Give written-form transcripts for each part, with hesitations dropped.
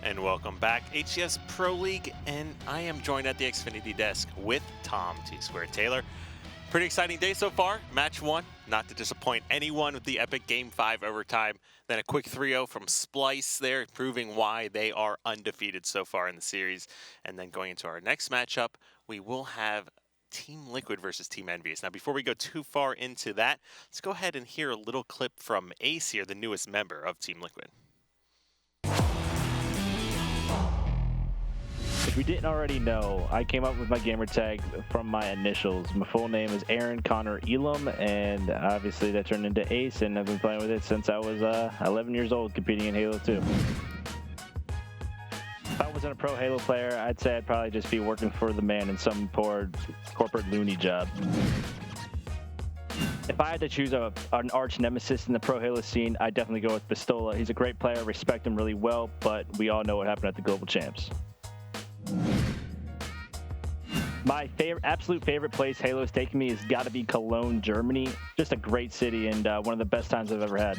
And welcome back, HCS Pro League, and I am joined at the Xfinity desk with Tom T-Squared Taylor. Pretty exciting day so far. Match 1, not to disappoint anyone with the epic Game 5 overtime. Then a quick 3-0 from Splice there, proving why they are undefeated so far in the series. And then going into our next matchup, we will have Team Liquid versus Team Envyus. Now, before we go too far into that, let's go ahead and hear a little clip from Ace here, the newest member of Team Liquid. If we didn't already know, I came up with my gamer tag from my initials. My full name is Aaron Connor Elam, and obviously that turned into Ace, and I've been playing with it since I was 11 years old, competing in Halo 2. If I wasn't a pro Halo player, I'd say I'd probably just be working for the man in some poor corporate loony job. If I had to choose an arch nemesis in the pro Halo scene, I'd definitely go with Pistola. He's a great player, respect him really well, but we all know what happened at the Global Champs. My absolute favorite place Halo's taken me has got to be Cologne, Germany. Just a great city and one of the best times I've ever had.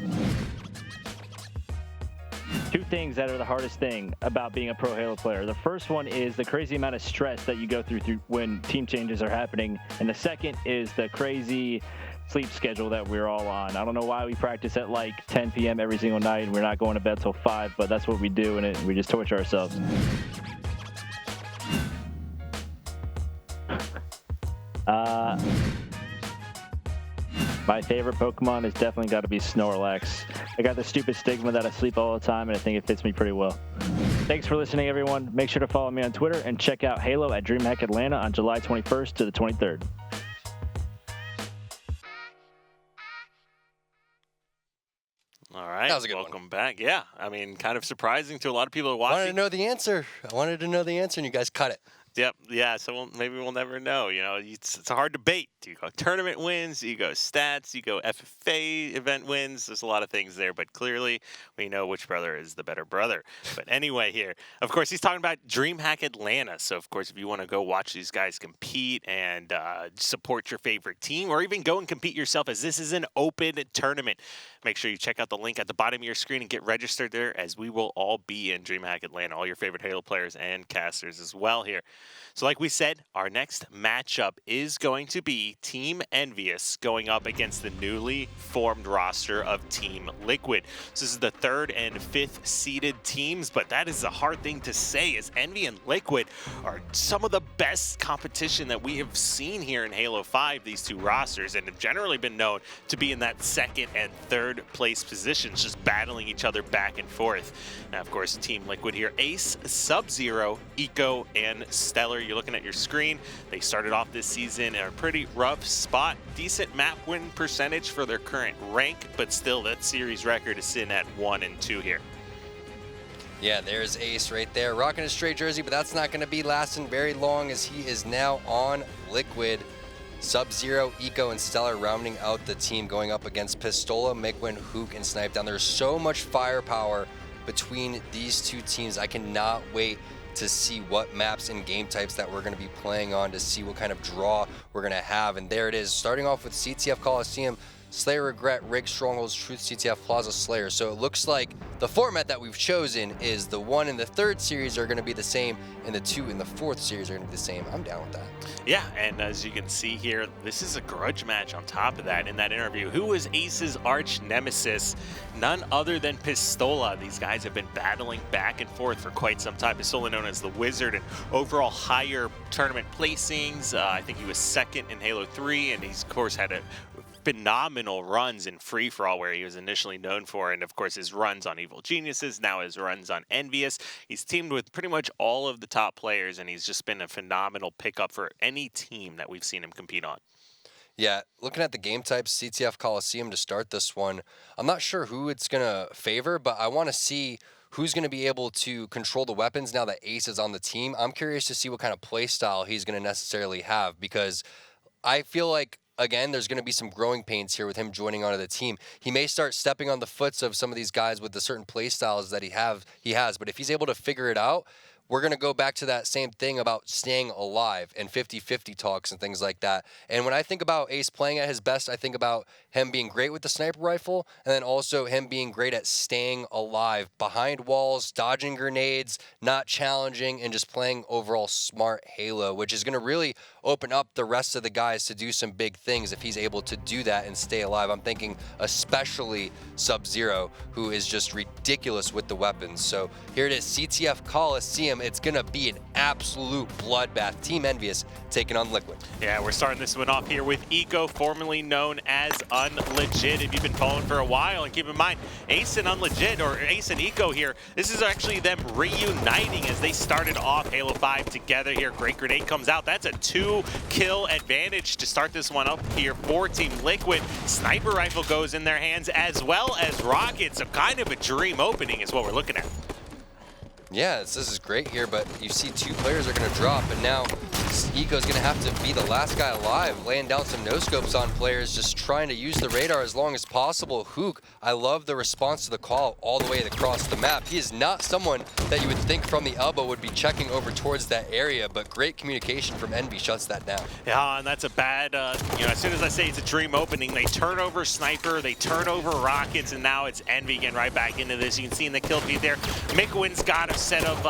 Two things that are the hardest thing about being a pro Halo player. The first one is the crazy amount of stress that you go through when team changes are happening. And the second is the crazy sleep schedule that we're all on. I don't know why we practice at like 10 p.m. every single night and we're not going to bed till 5, but that's what we do, and we just torture ourselves. My favorite Pokemon has definitely got to be Snorlax. I got the stupid stigma that I sleep all the time, and I think it fits me pretty well. Thanks for listening, everyone. Make sure to follow me on Twitter and check out Halo at DreamHack Atlanta on July 21st to the 23rd. All right, that was a good welcome one. back. Yeah, I mean, kind of surprising to a lot of people watching. I wanted to know the answer. And you guys cut it. Yep, yeah, so maybe we'll never know. You know, it's a hard debate. Do you go tournament wins? Do you go stats? You go FFA event wins? There's a lot of things there, but clearly we know which brother is the better brother. But anyway here, of course, he's talking about DreamHack Atlanta. So, of course, if you want to go watch these guys compete and support your favorite team, or even go and compete yourself, as this is an open tournament, make sure you check out the link at the bottom of your screen and get registered there, as we will all be in DreamHack Atlanta, all your favorite Halo players and casters as well here. So like we said, our next matchup is going to be Team Envyus going up against the newly formed roster of Team Liquid. So this is the 3rd and 5th seeded teams, but that is a hard thing to say, as Envy and Liquid are some of the best competition that we have seen here in Halo 5, these two rosters, and have generally been known to be in that 2nd and 3rd place positions, just battling each other back and forth. Now, of course, Team Liquid here, Ace, Sub-Zero, Eco, and Stellar. You're looking at your screen. They started off this season in a pretty rough spot. Decent map win percentage for their current rank, but still that series record is sitting at 1-2 here. Yeah, there's Ace right there, rocking a straight jersey, but that's not going to be lasting very long, as he is now on Liquid. Sub-Zero, Eco, and Stellar rounding out the team, going up against Pistola, Migwin, Hook, and Snipe Down. There's so much firepower between these two teams. I cannot wait to see what maps and game types that we're going to be playing on, to see what kind of draw we're going to have. And there it is, starting off with CTF Coliseum, Slayer Regret, Rig, Strongholds, Truth, CTF Plaza, Slayer. So it looks like the format that we've chosen is the 1 and the 3rd series are going to be the same, and the 2 and the 4th series are going to be the same. I'm down with that. Yeah, and as you can see here, this is a grudge match on top of that. In that interview, who was Ace's arch nemesis? None other than Pistola. These guys have been battling back and forth for quite some time. Pistola, known as the Wizard, and overall higher tournament placings. I think he was 2nd in Halo 3, and he's, of course, had a phenomenal runs in free-for-all, where he was initially known for, and of course his runs on Evil Geniuses, now his runs on Envyus. He's teamed with pretty much all of the top players, and he's just been a phenomenal pickup for any team that we've seen him compete on. Yeah, looking at the game types, CTF Coliseum to start this one, I'm not sure who it's going to favor, but I want to see who's going to be able to control the weapons now that Ace is on the team. I'm curious to see what kind of play style he's going to necessarily have, because I feel like, again, there's going to be some growing pains here with him joining onto the team. He may start stepping on the foots of some of these guys with the certain play styles that he has, but if he's able to figure it out, we're going to go back to that same thing about staying alive and 50-50 talks and things like that. And when I think about Ace playing at his best, I think about him being great with the sniper rifle, and then also him being great at staying alive behind walls, dodging grenades, not challenging, and just playing overall smart Halo, which is going to really open up the rest of the guys to do some big things if he's able to do that and stay alive. I'm thinking especially Sub-Zero, who is just ridiculous with the weapons. So here it is, CTF Coliseum. It's going to be an absolute bloodbath. Team Envyus taking on Liquid. Yeah, we're starting this one off here with Eco, formerly known as Unlegit. If you've been following for a while, and keep in mind, Ace and Unlegit, or Ace and Eco here, this is actually them reuniting as they started off Halo 5 together here. Great grenade comes out. That's a 2-kill advantage to start this one up here for Team Liquid. Sniper rifle goes in their hands as well as rockets. So kind of a dream opening is what we're looking at. Yeah, this is great here, but you see 2 players are going to drop, and now Eco's going to have to be the last guy alive, laying down some no-scopes on players, just trying to use the radar as long as possible. Hook, I love the response to the call all the way across the map. He is not someone that you would think from the elbow would be checking over towards that area, but great communication from Envy shuts that down. Yeah, and that's a bad, you know, as soon as I say it's a dream opening, they turn over Sniper, they turn over rockets, and now it's Envy getting right back into this. You can see in the kill feed there, Mikwin's got a set of,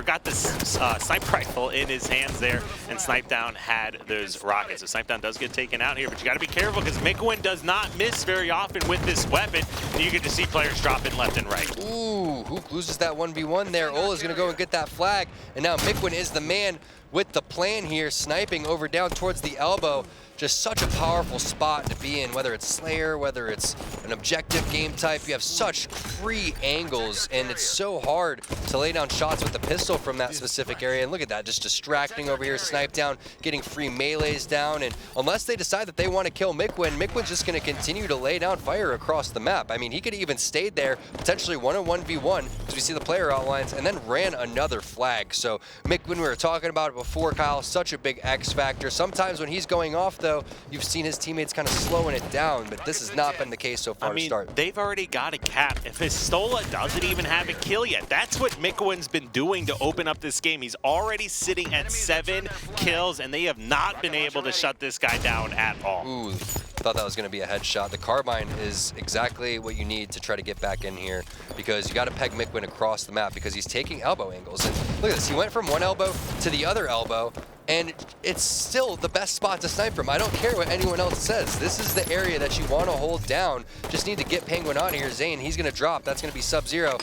got this sniper rifle in his hands there, and Snipedown had those rockets. So Snipedown does get taken out here, but you got to be careful because Mikwin does not miss very often with this weapon. You can just see players dropping left and right. Ooh, Hook loses that 1v1 there. Ola's going to go and get that flag, and now Mikwin is the man with the plan here, sniping over down towards the elbow. Just such a powerful spot to be in, whether it's Slayer, whether it's an objective game type. You have such free angles, and it's so hard to lay down shots with the pistol from that specific area. And look at that, just distracting over here, Snipedown, getting free melees down. And unless they decide that they want to kill Mikwin, Mikwin's just going to continue to lay down fire across the map. I mean, he could have even stayed there, potentially 1-on-1v1, as we see the player outlines, and then ran another flag. So Mikwin, we were talking about it before, Kyle, such a big X factor. Sometimes when he's going off, though, you've seen his teammates kind of slowing it down, but this has not been the case so far to start. They've already got a cap. If Pistola doesn't even have a kill yet, that's what Mikwin's been doing to open up this game. He's already sitting at 7 kills, and they have not been able to shut this guy down at all. Ooh, thought that was going to be a headshot. The carbine is exactly what you need to try to get back in here, because you got to peg Mikwin across the map because he's taking elbow angles. And look at this, he went from one elbow to the other elbow, and it's still the best spot to snipe from. I don't care what anyone else says. This is the area that you want to hold down. Just need to get Penguin on here. Zane, he's going to drop. That's going to be Sub-Zero.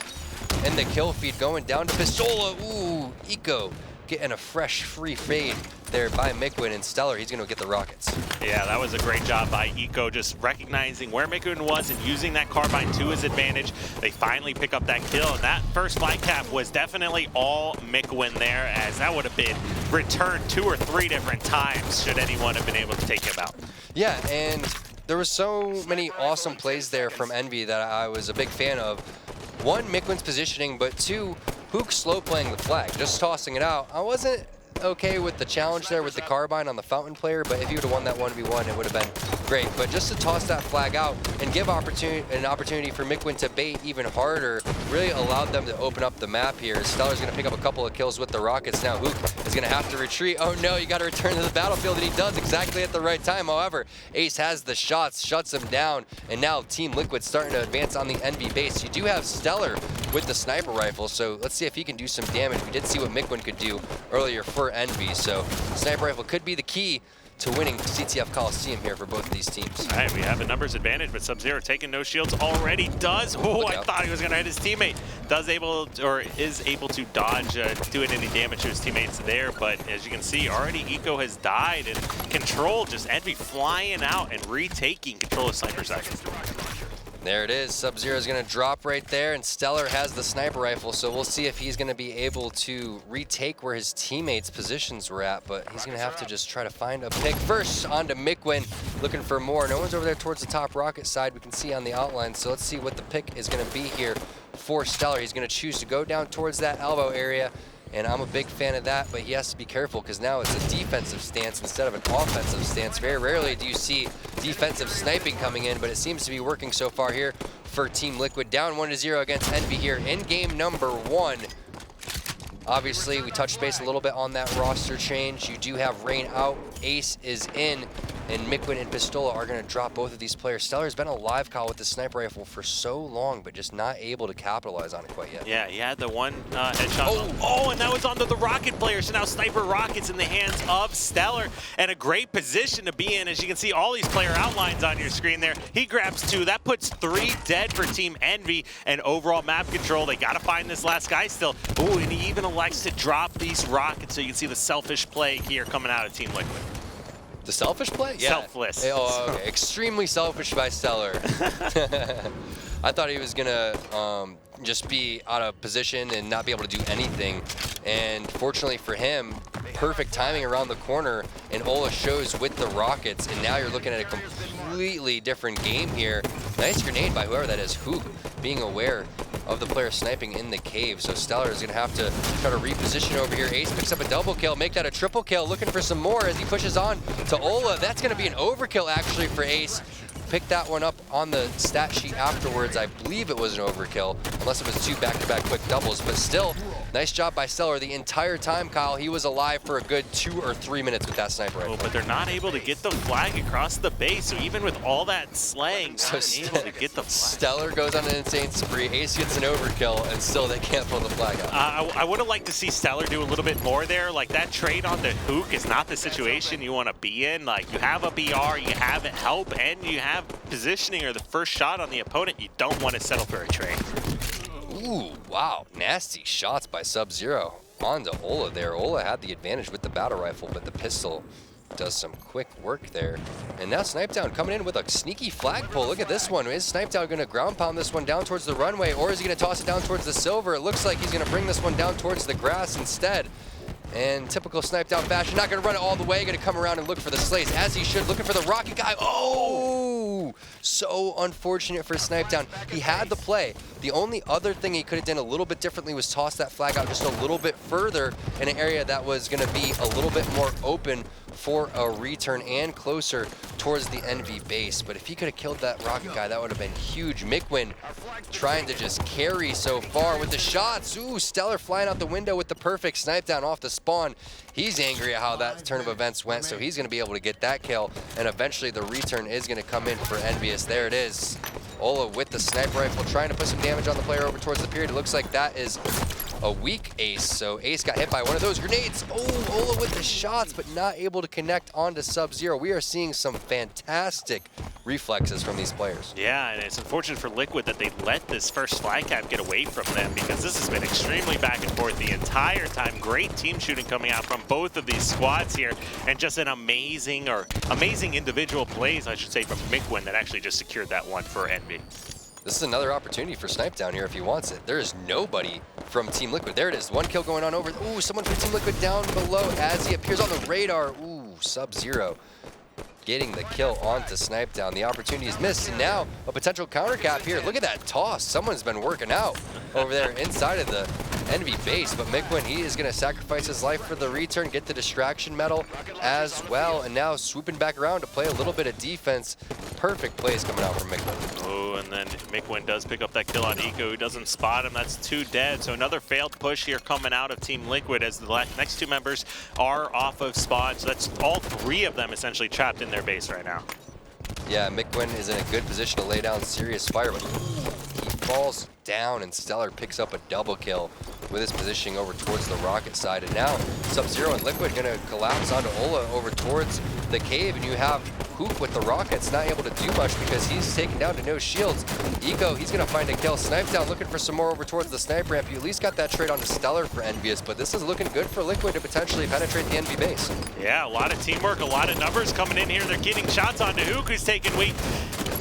And the kill feed going down to Pistola. Ooh, Eco getting a fresh free fade there by Mikwin, and Stellar, he's going to get the rockets. Yeah, that was a great job by Eco, just recognizing where Mikwin was and using that carbine to his advantage. They finally pick up that kill, and that first flag cap was definitely all Mikwin there, as that would have been returned 2 or 3 different times should anyone have been able to take him out. Yeah, and there were so many awesome plays there from Envy that I was a big fan of. 1, Mikwin's positioning, but 2, Hook slow playing the flag, just tossing it out. I wasn't okay with the challenge there with the carbine on the fountain player, but if he would have won that 1v1, it would have been great. But just to toss that flag out and give an opportunity for Mikwin to bait even harder really allowed them to open up the map here. Stellar's going to pick up a couple of kills with the rockets. Now Hook is going to have to retreat. Oh no, you got to return to the battlefield, and he does exactly at the right time. However, Ace has the shots, shuts him down, and now Team Liquid starting to advance on the Envy base. You do have Stellar with the sniper rifle, so let's see if he can do some damage. We did see what Mikwin could do earlier for Envy, so sniper rifle could be the key to winning CTF Coliseum here for both of these teams. All right, we have a numbers advantage, but Sub-Zero taking no shields already does. Oh, I thought he was going to hit his teammate. Is able to dodge, doing any damage to his teammates there, but as you can see, already Eco has died, and Control, just Envy flying out and retaking control of Sniper Section. There it is. Sub-Zero is going to drop right there, and Stellar has the sniper rifle, so we'll see if he's going to be able to retake where his teammates' positions were at, but he's going to have to just try to find a pick. First, onto Mikwin, looking for more. No one's over there towards the top rocket side, we can see on the outline, so let's see what the pick is going to be here for Stellar. He's going to choose to go down towards that elbow area, and I'm a big fan of that, but he has to be careful because now it's a defensive stance instead of an offensive stance. Very rarely do you see defensive sniping coming in, but it seems to be working so far here for Team Liquid. Down 1-0 against Envy here in game number 1. Obviously, we touched base a little bit on that roster change. You do have Rain out, Ace is in, and Mikwin and Pistola are going to drop both of these players. Stellar's been a live call with the sniper rifle for so long, but just not able to capitalize on it quite yet. Yeah, he had the one headshot. Oh, and that was onto the Rocket player. So now Sniper Rocket's in the hands of Stellar, and a great position to be in. As you can see, all these player outlines on your screen there. He grabs 2. That puts 3 dead for Team Envy, and overall map control. They got to find this last guy still. Ooh, and he even elects to drop these rockets, so you can see the selfish play here coming out of Team Liquid. The selfish play? Yeah. Selfless. Oh, okay. Extremely selfish by Stellar. I thought he was gonna just be out of position and not be able to do anything. And fortunately for him, perfect timing around the corner, and Ola shows with the rockets, and now you're looking at a completely different game here. Nice grenade by whoever that is, Hoop, being aware of the player sniping in the cave. So Stellar is gonna have to try to reposition over here. Ace picks up a double kill, make that a triple kill, looking for some more as he pushes on to Ola. That's gonna be an overkill actually for Ace. Picked that one up on the stat sheet afterwards. I believe it was an overkill, unless it was 2 back-to-back quick doubles, but still, nice job by Stellar the entire time, Kyle. He was alive for a good 2 or 3 minutes with that sniper rifle. Oh, but they're not able to get the flag across the base, so even with all that slaying, So not able to get the flag. Stellar goes on an insane spree, Ace gets an overkill, and still they can't pull the flag out. I would have liked to see Stellar do a little bit more there. Like, that trade on the Hook is not the situation you want to be in. Like, you have a BR, you have help, and you have positioning or the first shot on the opponent. You don't want to settle for a trade. Ooh, wow, nasty shots by Sub-Zero. On to Ola there. Ola had the advantage with the battle rifle, but the pistol does some quick work there. And now Snipetown coming in with a sneaky flagpole. Look at this one. Is Snipetown going to ground pound this one down towards the runway, or is he going to toss it down towards the silver? It looks like he's going to bring this one down towards the grass instead. And typical Snipetown fashion, not going to run it all the way, going to come around and look for the slays, as he should, looking for the rocket guy. Oh! So unfortunate for Snipetown. He had the play. The only other thing he could have done a little bit differently was toss that flag out just a little bit further in an area that was going to be a little bit more open for a return and closer towards the Envy base. But if he could have killed that rocket guy, that would have been huge. Mikwin trying to just carry so far with the shots. Ooh, Stellar flying out the window with the perfect snipe down off the spawn. He's angry at how that turn of events went, so he's going to be able to get that kill, and eventually the return is going to come in for Envyus. There it is. Ola with the sniper rifle trying to put some damage on the player over towards the period. It looks like that is a weak Ace, so Ace got hit by one of those grenades. Oh, Ola with the shots, but not able to connect onto Sub-Zero. We are seeing some fantastic reflexes from these players. Yeah, and it's unfortunate for Liquid that they let this first flag cap get away from them, because this has been extremely back and forth the entire time. Great team shooting coming out from both of these squads here, and just an amazing individual plays, I should say, from Mikwin that actually just secured that one for Envy. This is another opportunity for Snipe down here if he wants it. There is nobody from Team Liquid. There it is. One kill going on over. Ooh, someone from Team Liquid down below as he appears on the radar. Ooh, Sub-Zero getting the kill onto Snipe down. The opportunity is missed, and now a potential counter cap here. Look at that toss. Someone's been working out over there inside of the Envy base, but Mikwin, he is going to sacrifice his life for the return, get the distraction medal as well, and now swooping back around to play a little bit of defense. Perfect plays coming out from Mikwin. Oh, and then Mikwin does pick up that kill on Eco, who doesn't spot him. That's 2 dead. So another failed push here coming out of Team Liquid as the next 2 members are off of spawn. So that's all 3 of them essentially trapped in their base right now. Yeah, Mikwin is in a good position to lay down serious fire, but he falls down, and Stellar picks up a double kill with his positioning over towards the rocket side. And now Sub-Zero and Liquid going to collapse onto Ola over towards the cave, and you have Hook with the rockets not able to do much because he's taken down to no shields. Eco, he's going to find a kill. Snipe down, looking for some more over towards the snipe ramp. You at least got that trade onto Stellar for Envyus, but this is looking good for Liquid to potentially penetrate the Envy base. Yeah, a lot of teamwork, a lot of numbers coming in here. They're getting shots onto Hook, who's taking weight.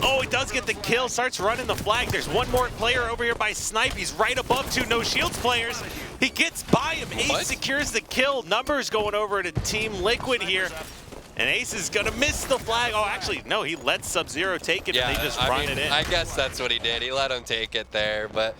Oh, he does get the kill, starts running the flag. There's one more player over here by Snipe. He's right above 2 no shields players. He gets by him. Ace secures the kill. Numbers going over to Team Liquid here. And Ace is gonna miss the flag. Oh, actually, no, he let Sub-Zero take it, and they just run it in. I guess that's what he did. He let him take it there, but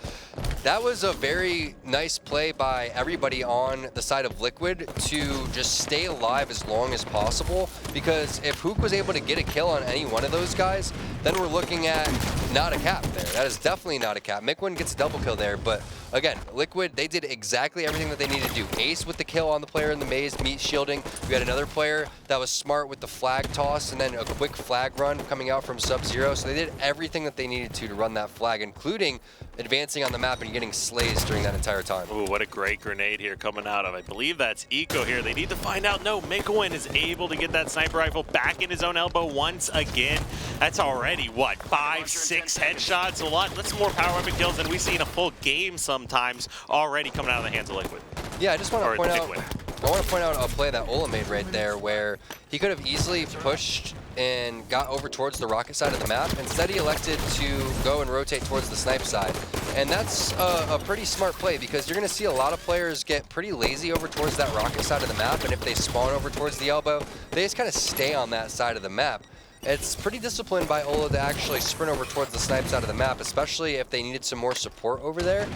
that was a very nice play by everybody on the side of Liquid to just stay alive as long as possible, because if Hook was able to get a kill on any one of those guys, then we're looking at not a cap there. That is definitely not a cap. Mikwin gets a double kill there, but again, Liquid, they did exactly everything that they needed to do. Ace with the kill on the player in the maze, meat shielding. We had another player that was smart with the flag toss and then a quick flag run coming out from Sub-Zero. So they did everything that they needed to run that flag, including advancing on the map and getting slays during that entire time. Ooh, what a great grenade here coming out of, I believe that's Eco here. They need to find out. No, Mikwin is able to get that sniper rifle back in his own elbow once again. That's already, what, 5, 6 headshots? That's more power weapon kills than we've seen a full game sometimes already coming out of the hands of Liquid. Yeah, I just want to point out, a play that Ola made right there where he could have easily pushed and got over towards the rocket side of the map. Instead, he elected to go and rotate towards the snipe side. And that's a pretty smart play because you're going to see a lot of players get pretty lazy over towards that rocket side of the map. And if they spawn over towards the elbow, they just kind of stay on that side of the map. It's pretty disciplined by Ola to actually sprint over towards the snipe side of the map, especially if they needed some more support over there.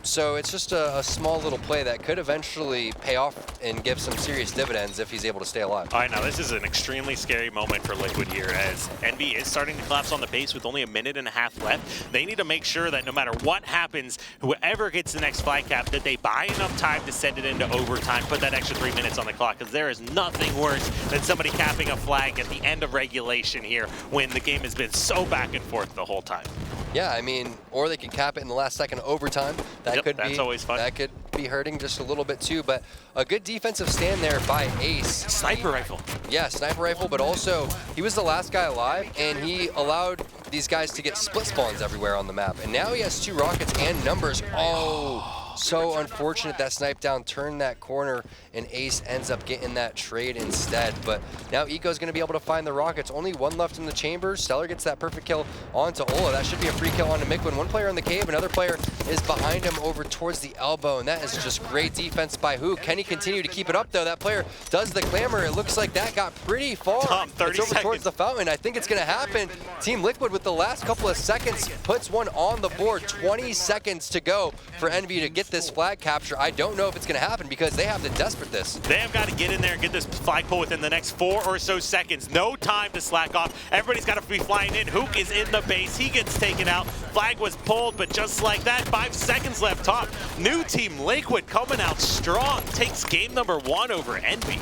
So it's just a small little play that could eventually pay off and give some serious dividends if he's able to stay alive. All right, now this is an extremely scary moment for Liquid here as Envy is starting to collapse on the base with only a minute and a half left. They need to make sure that no matter what happens, whoever gets the next flag cap, that they buy enough time to send it into overtime, put that extra 3 minutes on the clock, because there is nothing worse than somebody capping a flag at the end of regulation here when the game has been so back and forth the whole time. Yeah, I mean, or they can cap it in the last second of overtime. That's always fun. That could be hurting just a little bit too, but a good defensive stand there by Ace. Sniper rifle. Yeah, sniper rifle, but also he was the last guy alive, and he allowed these guys to get split spawns everywhere on the map. And now he has 2 rockets and numbers. Oh, so unfortunate that snipe down turned that corner, and Ace ends up getting that trade instead. But now Eco's going to be able to find the rockets. Only 1 left in the chamber. Stellar gets that perfect kill onto Ola. That should be a free kill onto Mikwin. 1 player in the cave, another player is behind him over towards the elbow, and that is just great defense by Hook. Can he continue to keep it up, though? That player does the clamor. It looks like that got pretty far. Tom, 30 it's over seconds. towards the fountain. I think it's going to happen. Team Liquid, with the last couple of seconds, puts one on the board. 20 seconds to go for Envy to get this flag capture. I don't know if it's going to happen because they have to desperate this. They have got to get in there and get this flagpole within the next 4 or so seconds. No time to slack off. Everybody's got to be flying in. Hook is in the base. He gets taken out. Flag was pulled, but just like that, 5 seconds left top. New team Liquid coming out strong. Takes game number 1 over Envy.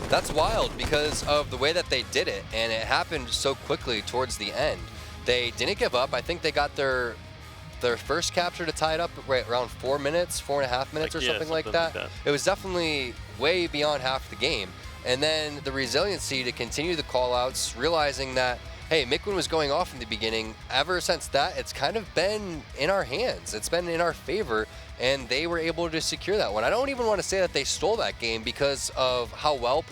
That's wild because of the way that they did it, and it happened so quickly towards the end. They didn't give up. I think they got their first capture to tie it up right around 4 minutes, 4.5 minutes or something like that. It was definitely way beyond half the game. And then the resiliency to continue the call-outs, realizing that, hey, Mikwin was going off in the beginning. Ever since that, it's kind of been in our hands. It's been in our favor, and they were able to secure that one. I don't even want to say that they stole that game because of how well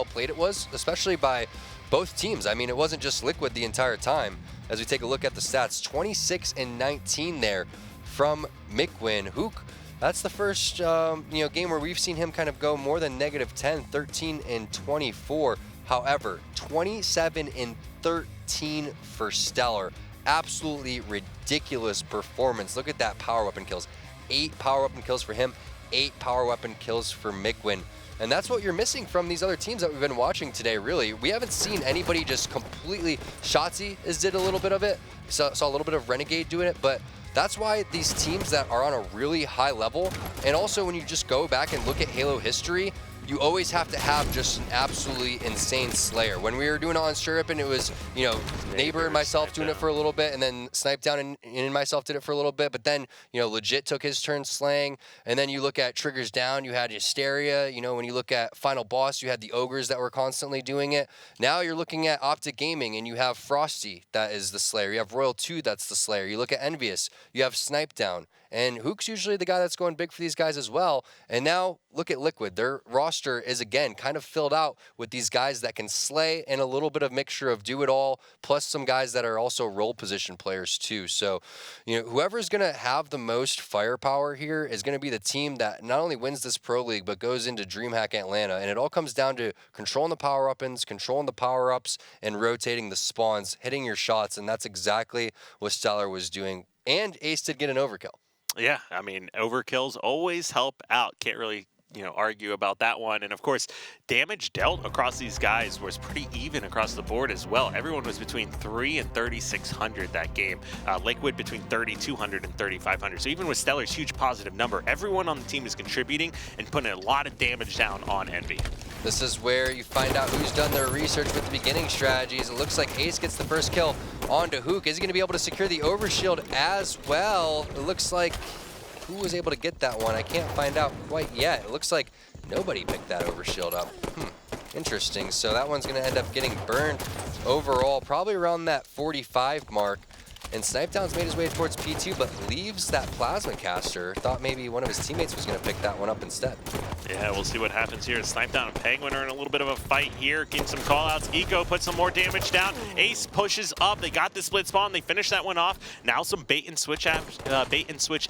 played it was, especially by both teams. I mean, it wasn't just Liquid the entire time. As we take a look at the stats, 26 and 19 there from Mikwin. Hook, that's the first game where we've seen him kind of go more than -10, 13 and 24. However, 27 and 13 for Stellar. Absolutely ridiculous performance. Look at that power weapon kills. 8 power weapon kills for him, 8 power weapon kills for Mikwin. And that's what you're missing from these other teams that we've been watching today, really. We haven't seen anybody just completely... Shotzzy did a little bit of it. Saw a little bit of Renegade doing it, but that's why these teams that are on a really high level, and also when you just go back and look at Halo history, you always have to have just an absolutely insane Slayer. When we were doing it on Stirrupin, it was, Neighbor and myself doing it for a little bit, and then Snipe Down and myself did it for a little bit, but then, Legit took his turn slaying, and then you look at Triggers Down, you had Hysteria, when you look at Final Boss, you had the Ogres that were constantly doing it. Now you're looking at Optic Gaming, and you have Frosty, that is the Slayer. You have Royal 2, that's the Slayer. You look at Envyus, you have Snipe Down. And Hook's usually the guy that's going big for these guys as well. And now look at Liquid. Their roster is, again, kind of filled out with these guys that can slay and a little bit of mixture of do it all, plus some guys that are also role position players too. So, whoever's going to have the most firepower here is going to be the team that not only wins this Pro League, but goes into DreamHack Atlanta. And it all comes down to controlling the power weapons, controlling the power ups, and rotating the spawns, hitting your shots. And that's exactly what Stellar was doing. And Ace did get an overkill. Yeah, I mean, overkills always help out. Can't really argue about that one. And of course, damage dealt across these guys was pretty even across the board as well. Everyone was between 3 and 3,600 that game. Liquid between 3,200 and 3,500. So even with Stellar's huge positive number, everyone on the team is contributing and putting a lot of damage down on Envy. This is where you find out who's done their research with the beginning strategies. It looks like Ace gets the first kill onto Hook. Is he going to be able to secure the overshield as well? It looks like who was able to get that one? I can't find out quite yet. It looks like nobody picked that overshield up. Interesting. So that one's going to end up getting burned overall, probably around that 45 mark. And Snipedown's made his way towards P2, but leaves that plasma caster. Thought maybe one of his teammates was going to pick that one up instead. Yeah, we'll see what happens here. Snipedown and Penguin are in a little bit of a fight here, getting some callouts. Eco puts some more damage down. Ace pushes up. They got the split spawn. They finish that one off. Now some bait and switch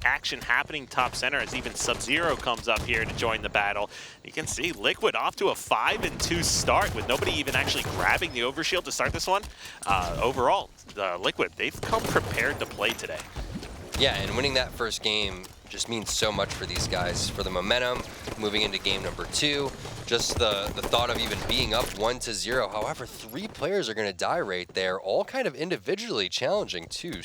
action happening top center as even Sub-Zero comes up here to join the battle. You can see Liquid off to a 5-2 start with nobody even actually grabbing the overshield to start this one. Overall, Liquid, they've come prepared to play today. Yeah, and winning that first game just means so much for these guys, for the momentum moving into game number 2, just the thought of even being up 1-0. However, 3 players are going to die right there, all kind of individually challenging too.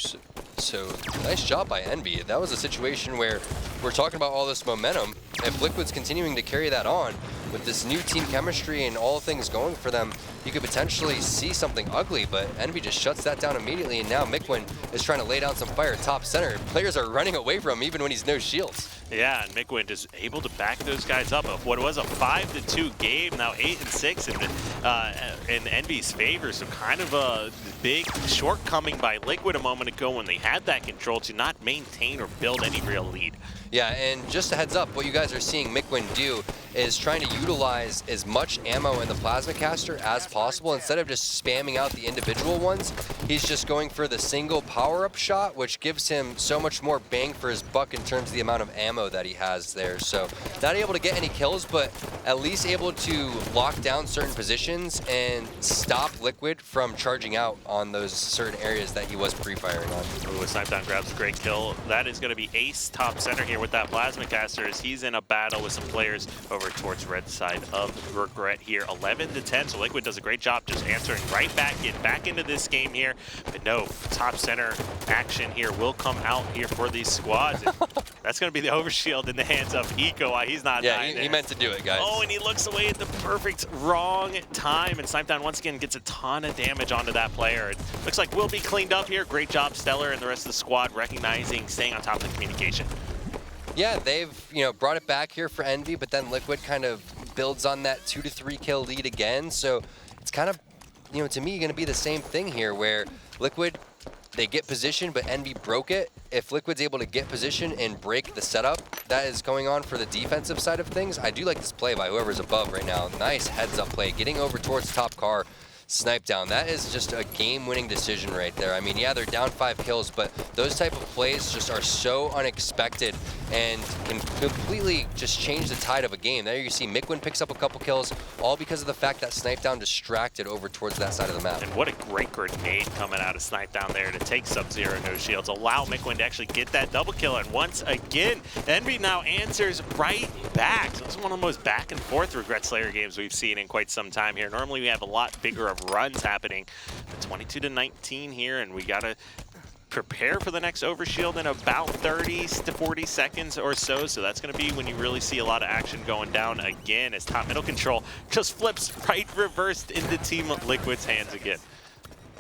So nice job by Envy. That was a situation where we're talking about all this momentum. If Liquid's continuing to carry that on with this new team chemistry and all things going for them, you could potentially see something ugly, but Envy just shuts that down immediately, and now Mikwin is trying to lay down some fire top center. Players are running away from him even when he's no shields. Yeah, and Mikwin is able to back those guys up. Of what was a 5-2 game, now 8-6 in Envy's favor. So kind of a big shortcoming by Liquid a moment ago when they had that control to not maintain or build any real lead. Yeah, and just a heads up, what you guys are seeing Mikwin do is trying to utilize as much ammo in the plasma caster as possible. Instead of just spamming out the individual ones, he's just going for the single power-up shot, which gives him so much more bang for his buck in terms of the amount of ammo that he has there. So not able to get any kills, but at least able to lock down certain positions and stop Liquid from charging out on those certain areas that he was pre-firing on. Ooh, Snipedown grabs a great kill. That is going to be Ace top center here with that plasma caster as he's in a battle with some players over towards red side of Regret here. 11-10, so Liquid does a great job just answering right back into this game here. But no, top center action here will come out here for these squads. That's going to be the overshield in the hands of Eco. He's not dying. Yeah, he meant to do it, guys. Oh, and he looks away at the perfect wrong time, and Snipedown once again gets a ton of damage onto that player. It looks like we'll be cleaned up here. Great job, Stellar, and the rest of the squad recognizing, staying on top of the communication. Yeah, they've brought it back here for Envy, but then Liquid kind of builds on that 2-3 kill lead again. So it's kind of, to me, going to be the same thing here, where Liquid, they get position, but Envy broke it. If Liquid's able to get position and break the setup that is going on for the defensive side of things, I do like this play by whoever's above right now. Nice heads-up play, getting over towards top car. Snipedown. That is just a game-winning decision right there. I mean, yeah, they're down 5 kills, but those type of plays just are so unexpected and can completely just change the tide of a game. There you see Mikwin picks up a couple kills, all because of the fact that Snipedown distracted over towards that side of the map. And what a great grenade coming out of Snipedown there to take Sub-Zero no shields, allow Mikwin to actually get that double kill. And once again, Envy now answers right back. So this is one of the most back and forth Regret Slayer games we've seen in quite some time here. Normally we have a lot bigger of runs happening. 22-19 here, and we gotta prepare for the next overshield in about 30 to 40 seconds or so. So that's going to be when you really see a lot of action going down again as top middle control just flips right reversed into Team Liquid's hands again.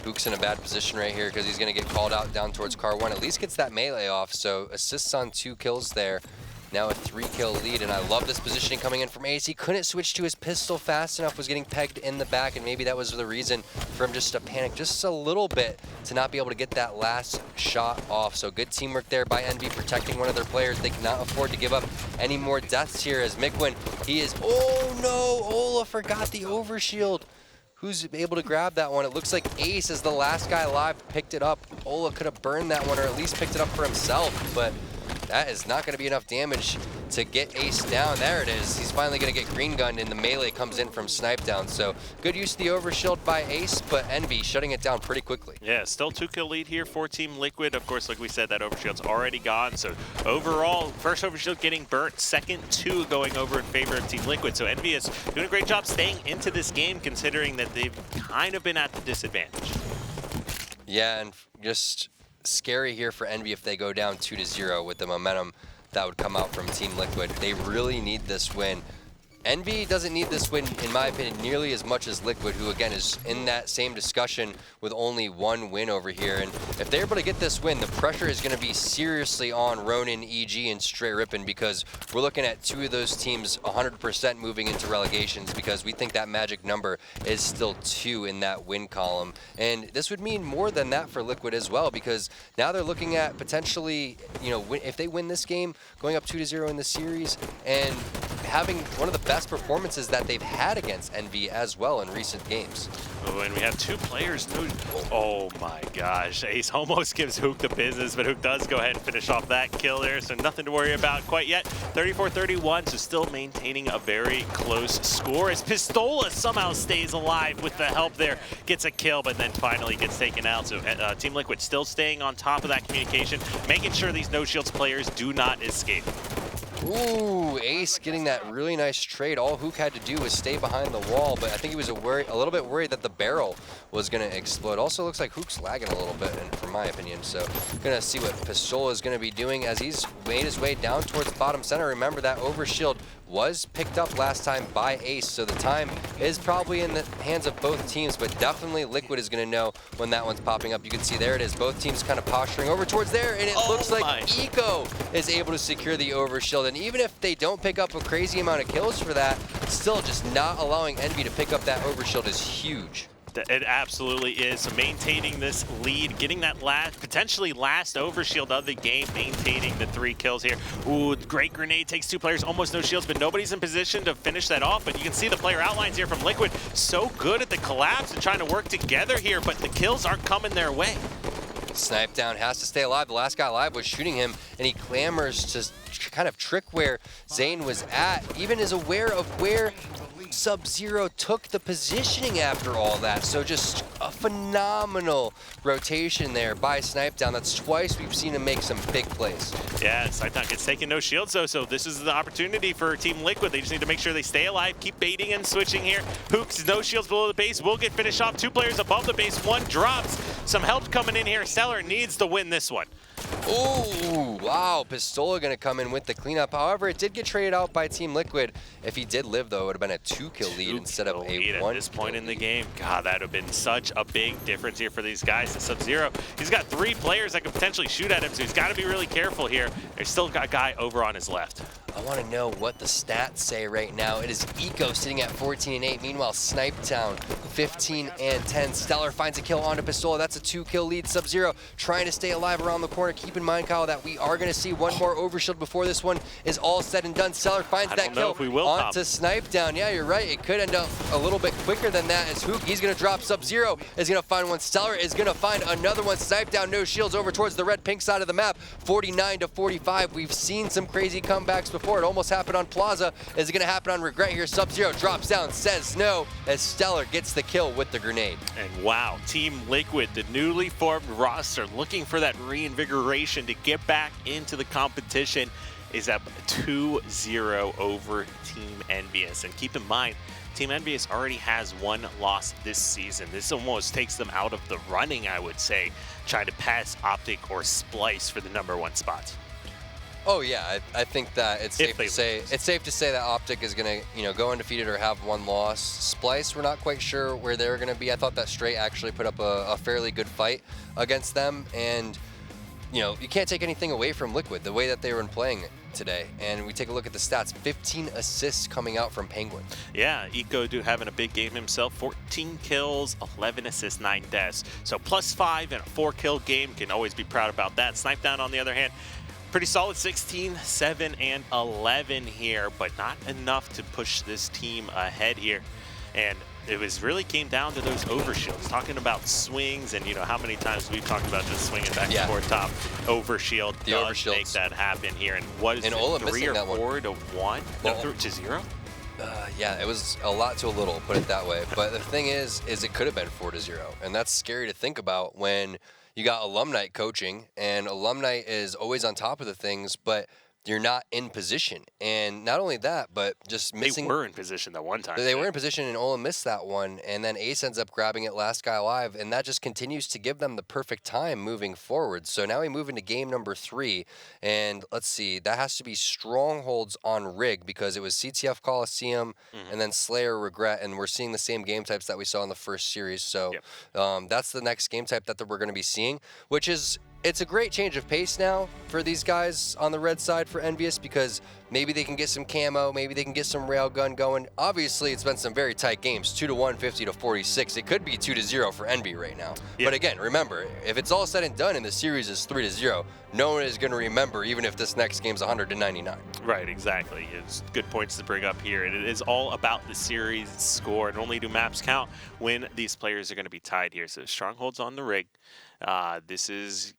Book's in a bad position right here because he's going to get called out down towards car 1. At least gets that melee off, so assists on 2 kills there. Now a 3-kill lead, and I love this positioning coming in from Ace. He couldn't switch to his pistol fast enough, was getting pegged in the back, and maybe that was the reason for him just to panic just a little bit to not be able to get that last shot off. So good teamwork there by Envy, protecting one of their players. They cannot afford to give up any more deaths here as Mikwin, he is, oh no, Ola forgot the overshield. Who's able to grab that one? It looks like Ace is the last guy alive, picked it up. Ola could have burned that one or at least picked it up for himself, but that is not going to be enough damage to get Ace down. There it is. He's finally going to get green gunned, and the melee comes in from Snipe Down. So good use of the overshield by Ace, but Envy shutting it down pretty quickly. Yeah, still 2-kill lead here for Team Liquid. Of course, like we said, that overshield's already gone. So overall, first overshield getting burnt, second 2 going over in favor of Team Liquid. So Envyus doing a great job staying into this game, considering that they've kind of been at the disadvantage. Yeah, and just scary here for Envy if they go down 2-0 with the momentum that would come out from Team Liquid. They really need this win. Envy doesn't need this win, in my opinion, nearly as much as Liquid, who again is in that same discussion with only 1 win over here. And if they're able to get this win, the pressure is going to be seriously on Ronin, EG, and Stray Rippin, because we're looking at 2 of those teams 100% moving into relegations, because we think that magic number is still 2 in that win column. And this would mean more than that for Liquid as well, because now they're looking at potentially, you know, if they win this game, going up 2-0 in the series, and having one of the best performances that they've had against Envy as well in recent games. Oh, and we have 2 players. Oh my gosh, Ace almost gives Hook the business, but Hook does go ahead and finish off that kill there, so nothing to worry about quite yet. 34-31, so still maintaining a very close score as Pistola somehow stays alive with the help there, gets a kill, but then finally gets taken out. So Team Liquid still staying on top of that communication, making sure these no shields players do not escape. Ooh, Ace getting that really nice trade. All Hook had to do was stay behind the wall, but I think he was a little bit worried that the barrel was going to explode. Also looks like Hook's lagging a little bit, in my opinion, so going to see what Pistola is going to be doing as he's made his way down towards bottom center. Remember, that overshield was picked up last time by Ace, so the time is probably in the hands of both teams, but definitely Liquid is going to know when that one's popping up. You can see there it is, both teams kind of posturing over towards there, and it looks like Eco is able to secure the overshield. And even if they don't pick up a crazy amount of kills for that, still just not allowing Envy to pick up that overshield is huge. It absolutely is. So maintaining this lead, getting that potentially last overshield of the game, maintaining the 3 kills here. Ooh, great grenade, takes 2 players, almost no shields, but nobody's in position to finish that off. But you can see the player outlines here from Liquid. So good at the collapse and trying to work together here, but the kills aren't coming their way. Snipe Down has to stay alive. The last guy alive was shooting him, and he clamors to kind of trick where Zane was at, even is aware of where Sub-Zero took the positioning after all that. So just a phenomenal rotation there by Snipe Down. That's twice we've seen him make some big plays. Yeah, Snipe Down gets taken no shields though, so this is the opportunity for Team Liquid. They just need to make sure they stay alive, keep baiting and switching here. Hook's no shields below the base, will get finished off. 2 players above the base, 1 drops. Some help coming in here. Stellar needs to win this one. Ooh, wow, Pistola gonna come in with the cleanup. However, it did get traded out by Team Liquid. If he did live, though, it would have been a 2-kill lead instead of a 1 at this point in the game. God, that would have been such a big difference here for these guys. The Sub-Zero, he's got 3 players that could potentially shoot at him, so he's got to be really careful here. There's still got a guy over on his left. I want to know what the stats say right now. It is Eco sitting at 14-8. Meanwhile, Snipe Down 15-10. Stellar finds a kill onto Pistola. That's a 2-kill lead. Sub-Zero trying to stay alive around the corner. Keep in mind, Kyle, that we are going to see 1 more overshield before this one is all said and done. Stellar finds that kill onto Snipe Down. Yeah, you're right. It could end up a little bit quicker than that as Hook, he's going to drop. Sub-Zero is going to find one. Stellar is going to find another one. Snipe Down, no shields over towards the red-pink side of the map. 49-45. We've seen some crazy comebacks before. It almost happened on Plaza. Is it going to happen on Regret here? Sub-Zero drops down, says no, as Stellar gets the kill with the grenade. And wow, Team Liquid, the newly formed roster, looking for that reinvigoration to get back into the competition, is up 2-0 over Team Envyus. And keep in mind, Team Envyus already has 1 loss this season. This almost takes them out of the running, I would say, trying to pass Optic or Splice for the #1 spots. Oh yeah, I think that it's safe to say that Optic is gonna, go undefeated or have 1 loss. Splice, we're not quite sure where they're gonna be. I thought that Straight actually put up a fairly good fight against them, and you can't take anything away from Liquid the way that they were playing today. And we take a look at the stats: 15 assists coming out from Penguin. Yeah, Eco having a big game himself. 14 kills, 11 assists, 9 deaths. So +5 in a 4-kill game, can always be proud about that. Snipe Down, on the other hand, pretty solid 16, 7, and 11 here, but not enough to push this team ahead here. And it was really came down to those overshields. Talking about swings, and you know how many times we've talked about just swinging back and forth top. Overshield does make that happen here. And what is it, 3 or 4 to 1? No, 3 to 0? Yeah, it was a lot to a little, put it that way. But the thing is it could have been 4 to 0, and that's scary to think about when you got Alumni coaching, and Alumni is always on top of the things, but you're not in position. And not only that, but just missing. They were in position that one time. They were in position, and Ola missed that one, and then Ace ends up grabbing it last guy alive, and that just continues to give them the perfect time moving forward. So now we move into game number 3, and let's see, that has to be Strongholds on Rig, because it was CTF Coliseum and then Slayer Regret, and we're seeing the same game types that we saw in the first series. So that's the next game type that we're going to be seeing, which is it's a great change of pace now for these guys on the red side for Envyus, because maybe they can get some camo, maybe they can get some railgun going. Obviously, it's been some very tight games, 2 to 1, 50 to 46. It could be 2 to 0 for Envy right now. But again, remember, if it's all said and done and the series is 3 to 0, no one is going to remember, even if this next game's 100 to 99. Right, exactly. It's good points to bring up here. And it is all about the series score, and only do maps count when these players are going to be tied here. So Strongholds on the Rig. This is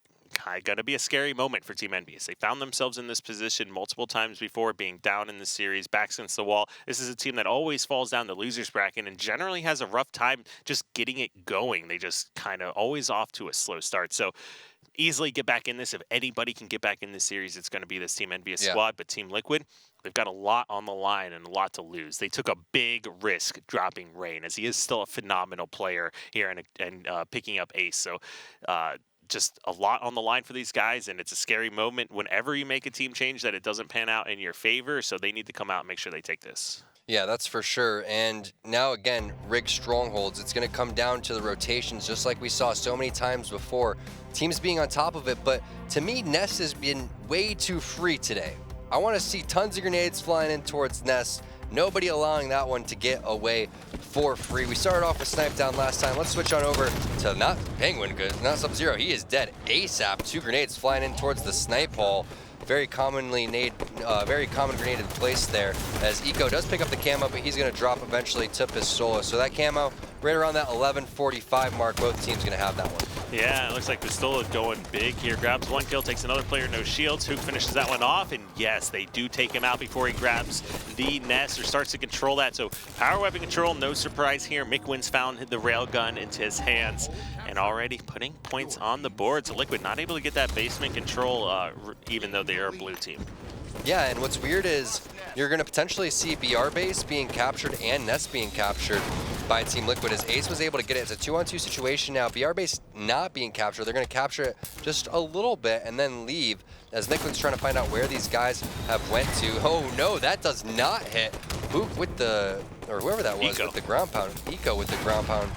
going to be a scary moment for Team Envyus. They found themselves in this position multiple times before, being down in the series, backs against the wall. This is a team that always falls down the loser's bracket and generally has a rough time just getting it going. They just kind of always off to a slow start. So easily get back in this. If anybody can get back in this series, it's going to be this Team Envyus squad. But Team Liquid, they've got a lot on the line and a lot to lose. They took a big risk dropping Rain, as he is still a phenomenal player here and picking up Ace. So just a lot on the line for these guys, and it's a scary moment whenever you make a team change that it doesn't pan out in your favor. So they need to come out and make sure they take this. Yeah, that's for sure. And now again, Rig Strongholds, it's going to come down to the rotations, just like we saw so many times before. Teams being on top of it, but to me, Nest has been way too free today. I want to see tons of grenades flying in towards Nest. Nobody allowing that one to get away for free. We started off with Snipe Down last time. Let's switch on over to not Penguin, not Sub-Zero. He is dead ASAP. 2 grenades flying in towards the snipe hole. Very common grenade in place there, as Eco does pick up the camo, but he's going to drop eventually to Pistola. So that camo, right around that 11:45 mark, both teams going to have that one. Yeah, it looks like Pistola going big here. Grabs 1 kill, takes another player, no shields. Hook finishes that one off, and yes, they do take him out before he grabs the nest or starts to control that. So power weapon control, no surprise here. Mickwin's found the railgun into his hands and already putting points on the board. So Liquid not able to get that basement control, even though they are a blue team. Yeah, and what's weird is you're going to potentially see BR base being captured and Nest being captured by Team Liquid, as Ace was able to get it. It's a 2-on-2 situation now. BR base not being captured. They're going to capture it just a little bit and then leave, as Mickwin's trying to find out where these guys have went to. Oh no, that does not hit. Boop with the, or whoever that was, with the ground pound. Eco with the ground pound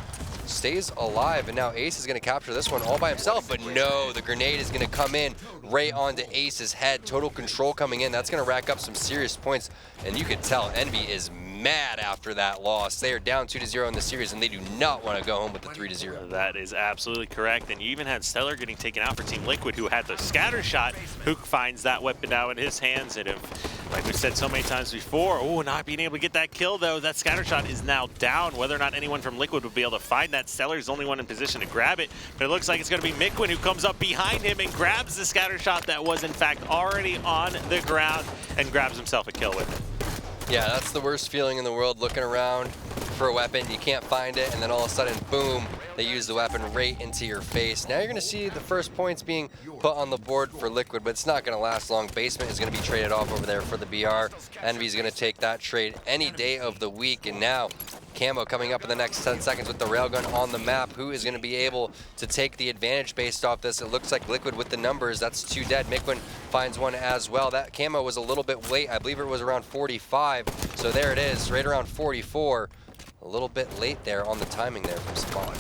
stays alive, and now Ace is going to capture this one all by himself, but no, the grenade is going to come in right onto Ace's head. Total control coming in. That's going to rack up some serious points, and you can tell Envy is mad after that loss. They are down 2-0 in the series, and they do not want to go home with the 3-0. That is absolutely correct, and you even had Stellar getting taken out for Team Liquid, who had the scatter shot. Hook finds that weapon now in his hands, and like we've said so many times before, not being able to get that kill, though. That scatter shot is now down. Whether or not anyone from Liquid would be able to find that, Stellar is the only one in position to grab it, but it looks like it's going to be Mikwin who comes up behind him and grabs the scatter shot that was, in fact, already on the ground, and grabs himself a kill with it. Yeah, that's the worst feeling in the world, looking around for a weapon, you can't find it, and then all of a sudden, boom, they use the weapon right into your face. Now you're going to see the first points being put on the board for Liquid, but it's not going to last long. Basement is going to be traded off over there for the BR. Envy's going to take that trade any day of the week, and now Camo coming up in the next 10 seconds with the railgun on the map. Who is going to be able to take the advantage based off this? It looks like Liquid with the numbers. That's 2 dead. Mikwin finds one as well. That camo was a little bit late. I believe it was around 45. So there it is, right around 44. A little bit late there on the timing there from Spawn.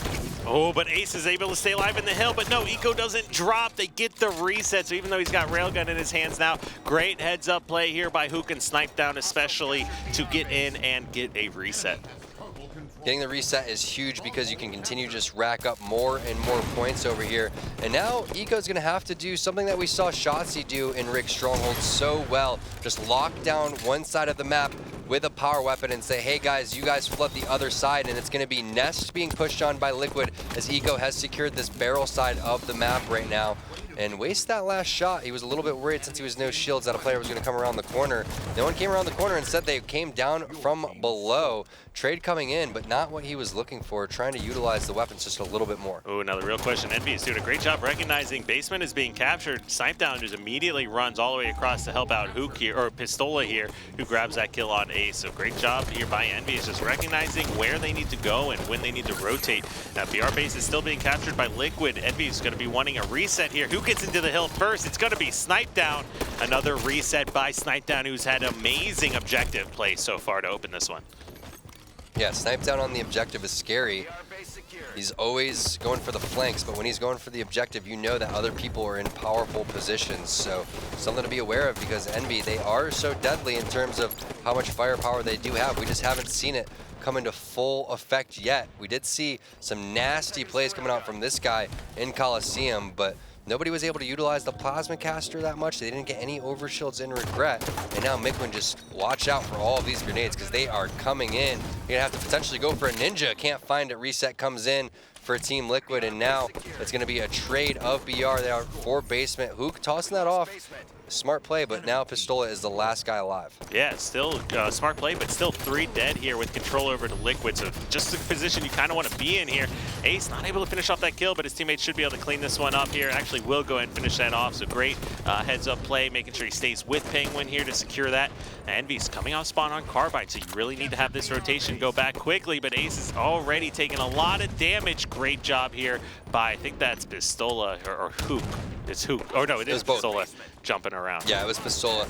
Oh, but Ace is able to stay alive in the hill, but no, Eco doesn't drop. They get the reset, so even though he's got railgun in his hands now, great heads-up play here by Hook and Snipe Down especially to get in and get a reset. Getting the reset is huge because you can continue to just rack up more and more points over here. And now Eco's going to have to do something that we saw Shotzi do in Rig Stronghold so well. Just lock down one side of the map with a power weapon and say, hey guys, you guys flood the other side, and it's going to be Nest being pushed on by Liquid as Eco has secured this barrel side of the map right now. And waste that last shot. He was a little bit worried since he was no shields that a player was going to come around the corner. No one came around the corner. Instead, they came down from below. Trade coming in, but not what he was looking for, trying to utilize the weapons just a little bit more. Oh, now the real question, Envyus doing a great job recognizing basement is being captured. Snipedown just immediately runs all the way across to help out Hook here, or Pistola here, who grabs that kill on Ace. So great job here by Envyus, just recognizing where they need to go and when they need to rotate. Now BR base is still being captured by Liquid. Envyus is going to be wanting a reset here. Who gets into the hill first? It's going to be Snipedown. Another reset by Snipedown, who's had amazing objective play so far to open this one. Yeah, Snipedown on the objective is scary. He's always going for the flanks, but when he's going for the objective, you know that other people are in powerful positions. So something to be aware of, because Envy, they are so deadly in terms of how much firepower they do have. We just haven't seen it come into full effect yet. We did see some nasty plays coming out from this guy in Coliseum, but nobody was able to utilize the plasma caster that much. They didn't get any overshields in Regret. And now Miquin, just watch out for all of these grenades because they are coming in. You're gonna have to potentially go for a ninja. Can't find it. Reset comes in for Team Liquid, and now it's gonna be a trade of BR. They are for basement. Hook tossing that off. Smart play, but now Pistola is the last guy alive. Yeah, still smart play, but still 3 dead here with control over to Liquid. So just the position you kind of want to be in here. Ace not able to finish off that kill, but his teammates should be able to clean this one up here. Actually will go ahead and finish that off. So great heads up play, making sure he stays with Penguin here to secure that. Envy's coming off spawn on Carbide, so you really need to have this rotation go back quickly, but Ace is already taking a lot of damage. Great job here by, I think that's Pistola or Hook. It's Hook. Oh no, it is Pistola jumping around. Yeah, it was Pistola.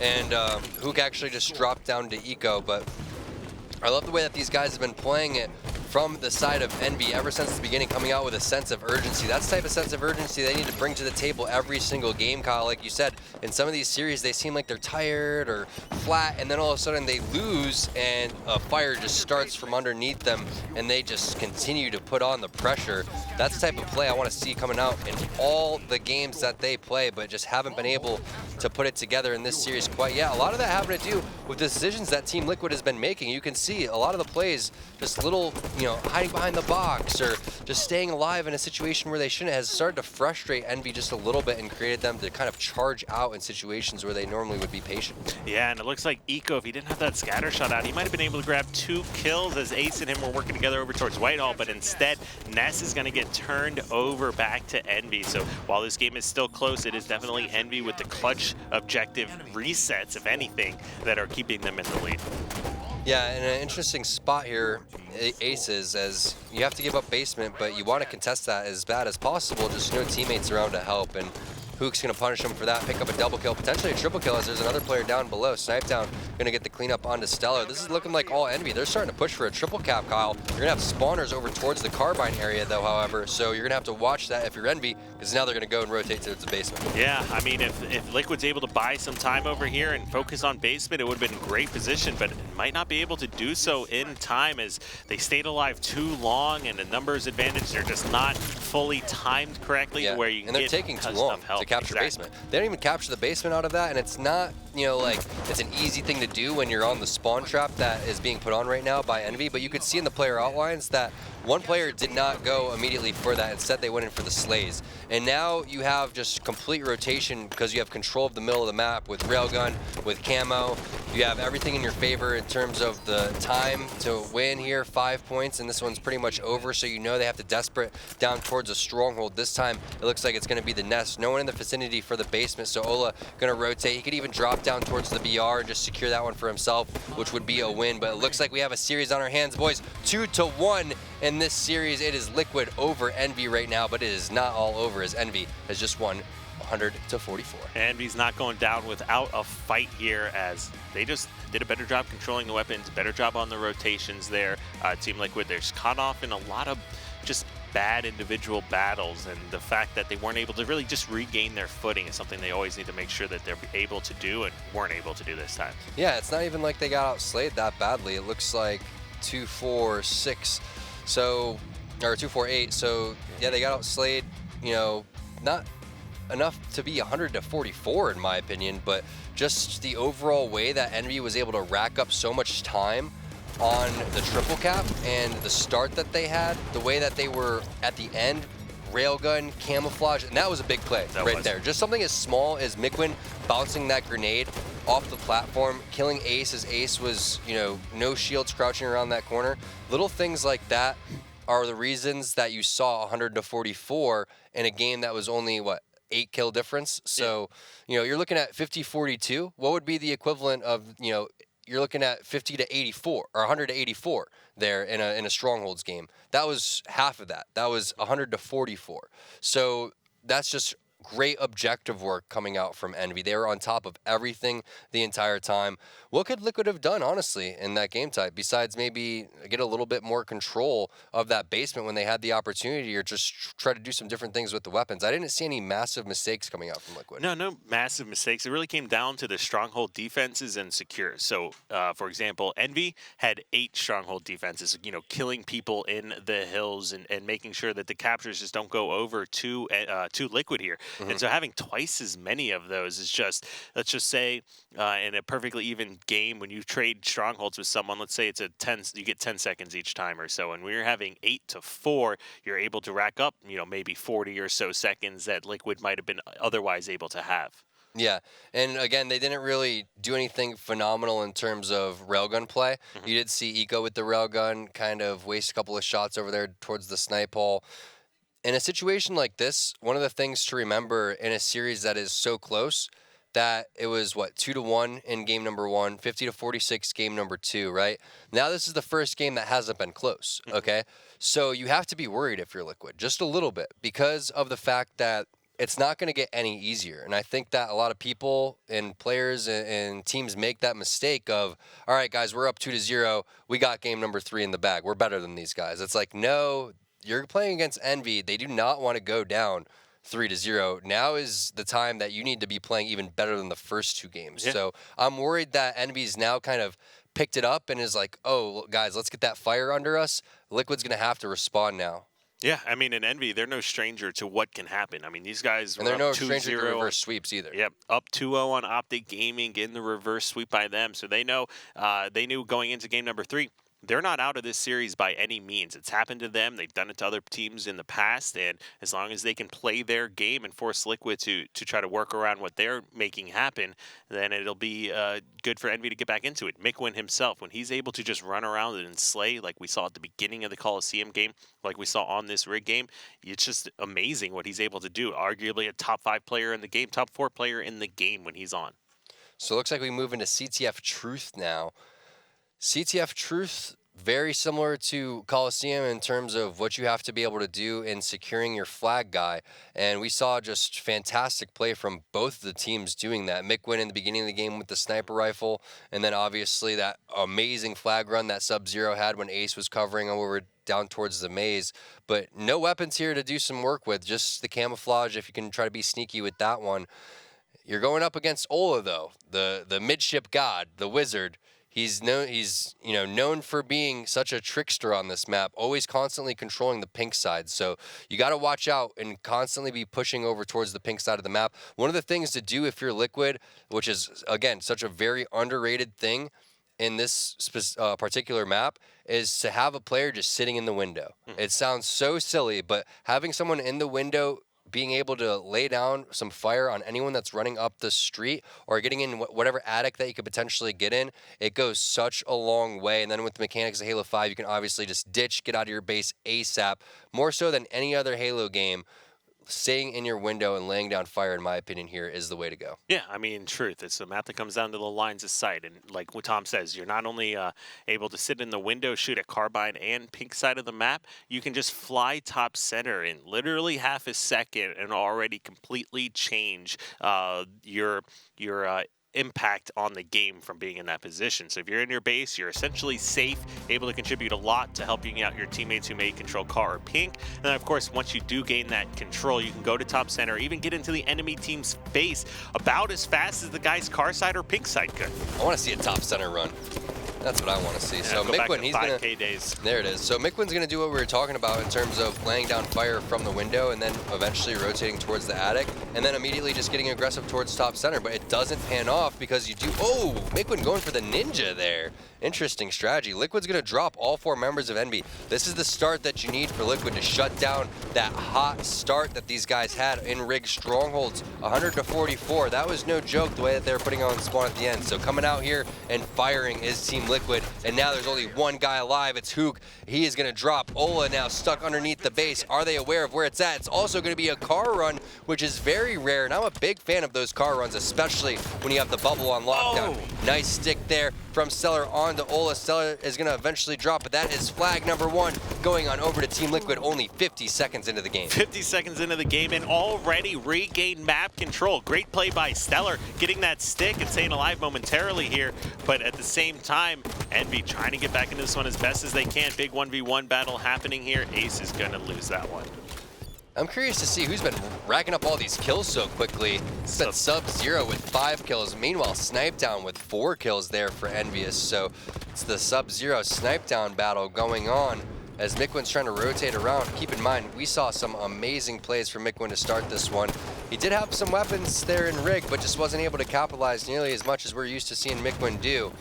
And Hook actually just dropped down to Eco, but I love the way that these guys have been playing it from the side of Envy ever since the beginning, coming out with a sense of urgency. That's the type of sense of urgency they need to bring to the table every single game, Kyle. Like you said, in some of these series, they seem like they're tired or flat, and then all of a sudden they lose, and a fire just starts from underneath them, and they just continue to put on the pressure. That's the type of play I want to see coming out in all the games that they play, but just haven't been able to put it together in this series quite yet. A lot of that having to do with the decisions that Team Liquid has been making. You can see a lot of the plays, just little, hiding behind the box or just staying alive in a situation where they shouldn't, has started to frustrate Envy just a little bit and created them to kind of charge out in situations where they normally would be patient. Yeah, and it looks like Eco, if he didn't have that scatter shot out, he might have been able to grab 2 kills as Ace and him were working together over towards Whitehall, but instead, Ness is going to get turned over back to Envy. So while this game is still close, it is definitely Envy with the clutch objective resets, if anything, that are keeping them in the lead. Yeah, in an interesting spot here, Aces, as you have to give up basement, but you want to contest that as bad as possible, just no teammates around to help, and Hook's going to punish him for that, pick up a double kill, potentially a triple kill, as there's another player down below. Snipedown going to get the cleanup onto Stellar. This is looking like all Envy. They're starting to push for a triple cap, Kyle. You're going to have spawners over towards the Carbine area, though, however, so you're going to have to watch that if you're Envy, because now they're going to go and rotate to the basement. Yeah, I mean, if Liquid's able to buy some time over here and focus on basement, it would have been a great position, but it might not be able to do so in time as they stayed alive too long, and the numbers advantage, they're just not fully timed correctly to where you can and they're taking too long to capture basement. They don't even capture the basement out of that, and it's not, like it's an easy thing to do when you're on the spawn trap that is being put on right now by Envy, but you could see in the player outlines that one player did not go immediately for that. Instead, they went in for the slays. And now you have just complete rotation because you have control of the middle of the map with railgun, with camo. You have everything in your favor in terms of the time to win here, 5 points, and this one's pretty much over, so you know they have to desperate down towards a stronghold. This time, it looks like it's going to be the Nest. No one in the vicinity for the basement, so Ola going to rotate. He could even drop down towards the BR and just secure that one for himself, which would be a win. But it looks like we have a series on our hands, boys. 2-1 in this series. It is Liquid over Envy right now, but it is not all over as Envy has just won 100-44. Envy's not going down without a fight here, as they just did a better job controlling the weapons, better job on the rotations there. Team Liquid, they're caught off in a lot of just bad individual battles, and the fact that they weren't able to really just regain their footing is something they always need to make sure that they're able to do, and weren't able to do this time. Yeah, it's not even like they got outslayed that badly. It looks like 2-4-6, so, or 2-4-8, so yeah, they got outslayed, not enough to be 100-44 in my opinion, but just the overall way that Envy was able to rack up so much time on the triple cap and the start that they had, the way that they were at the end, railgun, camouflage, and that was a big play there. Just something as small as Mikwin bouncing that grenade off the platform, killing Ace as Ace was, you know, no shields crouching around that corner. Little things like that are the reasons that you saw 100-44 in a game that was only, what, 8 kill difference? So, you know, you're looking at 50-42. What would be the equivalent of, you know, you're looking at 50-84 or 100-84 there in a Strongholds game. That was half of that. That was 100-44. So that's just great objective work coming out from Envy. They were on top of everything the entire time. What could Liquid have done, honestly, in that game type, besides maybe get a little bit more control of that basement when they had the opportunity, or just try to do some different things with the weapons? I didn't see any massive mistakes coming out from Liquid. No massive mistakes. It really came down to the stronghold defenses and secure. So, for example, Envy had 8 stronghold defenses, you know, killing people in the hills and making sure that the captures just don't go over to Liquid here. And so having twice as many of those is just, let's just say, in a perfectly even game, when you trade strongholds with someone, let's say it's a 10, you get 10 seconds each time or so. And when you're having 8-4, you're able to rack up, you know, maybe 40 or so seconds that Liquid might have been otherwise able to have. Yeah, and again, they didn't really do anything phenomenal in terms of railgun play. You did see Eco with the railgun kind of waste a couple of shots over there towards the snipe hole. In a situation like this, one of the things to remember in a series that is so close, that it was, what, 2-1 in game number 1, 50-46 game number 2, right? Now this is the first game that hasn't been close, okay? So you have to be worried if you're Liquid, just a little bit, because of the fact that it's not going to get any easier. And I think that a lot of people and players and teams make that mistake of, all right, guys, we're up 2-0. We got game number 3 in the bag. We're better than these guys. It's like, no, you're playing against Envy. They do not want to go down 3-0. Now is the time that you need to be playing even better than the first 2 games. So I'm worried that Envy's now kind of picked it up and is like, oh, guys, let's get that fire under us. Liquid's going to have to respond now. Yeah, I mean, in Envy, they're no stranger to what can happen. I mean, these guys and were they're no up stranger 2-0. to reverse sweeps either. Yep, up 2-0 on Optic Gaming, getting the reverse sweep by them. So they know, they knew going into game number 3, they're not out of this series by any means. It's happened to them. They've done it to other teams in the past, and as long as they can play their game and force Liquid to try to work around what they're making happen, then it'll be good for Envy to get back into it. Mikwin himself, when he's able to just run around and slay like we saw at the beginning of the Coliseum game, like we saw on this Rig game, it's just amazing what he's able to do. Arguably a top 5 player in the game, top 4 player in the game when he's on. So it looks like we move into CTF Truth now. CTF Truth, very similar to Coliseum in terms of what you have to be able to do in securing your flag guy. And we saw just fantastic play from both the teams doing that. Mikwin in the beginning of the game with the sniper rifle, and then obviously that amazing flag run that Sub-Zero had when Ace was covering over down towards the maze. But no weapons here to do some work with, just the camouflage if you can try to be sneaky with that one. You're going up against Ola, though, the midship god, the wizard. He's known for being such a trickster on this map, always constantly controlling the pink side. So you got to watch out and constantly be pushing over towards the pink side of the map. One of the things to do if you're Liquid, which is, again, such a very underrated thing in this particular map, is to have a player just sitting in the window. It sounds so silly, but having someone in the window being able to lay down some fire on anyone that's running up the street or getting in whatever attic that you could potentially get in, it goes such a long way. And then with the mechanics of Halo 5, you can obviously just ditch, get out of your base ASAP, more so than any other Halo game. Staying in your window and laying down fire, in my opinion, here is the way to go. Yeah, I mean, in truth, it's a map that comes down to the lines of sight. And like what Tom says, you're not only able to sit in the window, shoot at carbine and pink side of the map, you can just fly top center in literally half a second and already completely change your impact on the game from being in that position. So if you're in your base, you're essentially safe, able to contribute a lot to helping out your teammates who may control car or pink. And then of course, once you do gain that control, you can go to top center, even get into the enemy team's base about as fast as the guy's car side or pink side could. I want to see a top center run. That's what I want to see. Yeah, So go back Miquin, to he's going 5K days. There it is. So Miquin's going to do what we were talking about in terms of laying down fire from the window and then eventually rotating towards the attic and then immediately just getting aggressive towards top center. But it doesn't pan off because you do... Oh, Miquin going for the ninja there. Interesting strategy. Liquid's going to drop all 4 members of Envy. This is the start that you need for Liquid to shut down that hot start that these guys had in Rig Strongholds. 100-44. That was no joke the way that they were putting on spawn at the end. So coming out here and firing is Team Liquid. And now there's only one guy alive. It's Hook. He is going to drop. Ola now stuck underneath the base. Are they aware of where it's at? It's also going to be a car run, which is very rare. And I'm a big fan of those car runs, especially when you have the bubble on lockdown. Oh. Nice stick there from Stellar on to Ola. Stellar is going to eventually drop, but that is flag number 1 going on over to Team Liquid only 50 seconds into the game. 50 seconds into the game and already regained map control. Great play by Stellar, getting that stick and staying alive momentarily here, but at the same time, Envy trying to get back into this one as best as they can. Big 1v1 battle happening here. Ace is going to lose that one. I'm curious to see who's been racking up all these kills so quickly. It's been Sub-Zero with 5 kills. Meanwhile, Snipe Down with 4 kills there for Envyus. So it's the Sub-Zero Snipe Down battle going on as Miquin's trying to rotate around. Keep in mind, we saw some amazing plays from Miquin to start this one. He did have some weapons there in Rig, but just wasn't able to capitalize nearly as much as we're used to seeing Miquin do.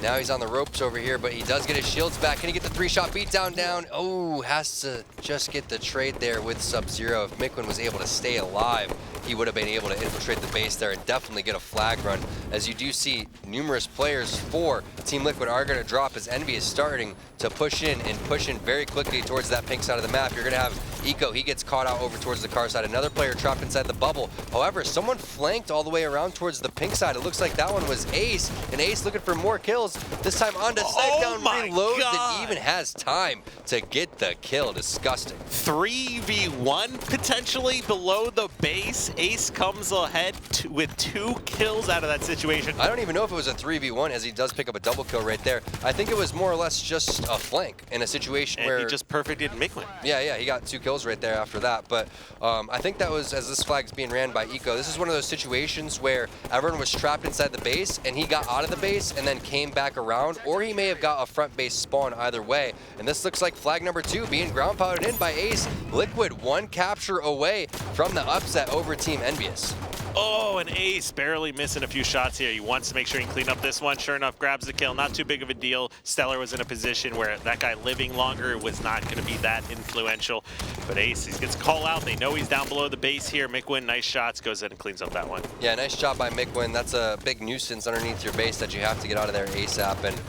Now he's on the ropes over here, but he does get his shields back. Can he get the 3-shot beatdown down? Oh, has to just get the trade there with Sub-Zero. If Miquin was able to stay alive, he would have been able to infiltrate the base there and definitely get a flag run. As you do see, numerous players for Team Liquid are going to drop as Envy is starting to push in and push in very quickly towards that pink side of the map. You're going to have Eco. He gets caught out over towards the car side. Another player trapped inside the bubble. However, someone flanked all the way around towards the pink side. It looks like that one was Ace, and Ace looking for more kills. This time onto Snipe Down, reloads and even has time to get the kill. Disgusting. 3v1 potentially below the base. Ace comes ahead with 2 kills out of that situation. I don't even know if it was a 3v1 as he does pick up a double kill right there. I think it was more or less just a flank in a situation and where he just perfected Miquin. Yeah, he got 2 kills right there after that. But I think that was, as this flag's being ran by Eco, this is one of those situations where everyone was trapped inside the base and he got out of the base and then came back around, or he may have got a front base spawn either way. And this looks like flag number 2 being ground pounded in by Ace. Liquid 1 capture away from the upset over Team Envyus. Oh, and Ace barely missing a few shots here. He wants to make sure he can clean up this one. Sure enough, grabs the kill. Not too big of a deal. Stellar was in a position where that guy living longer was not going to be that influential. But Ace, he gets call out. They know he's down below the base here. Miquin, nice shots, goes in and cleans up that one. Yeah, nice job by Miquin. That's a big nuisance underneath your base that you have to get out of there ASAP. And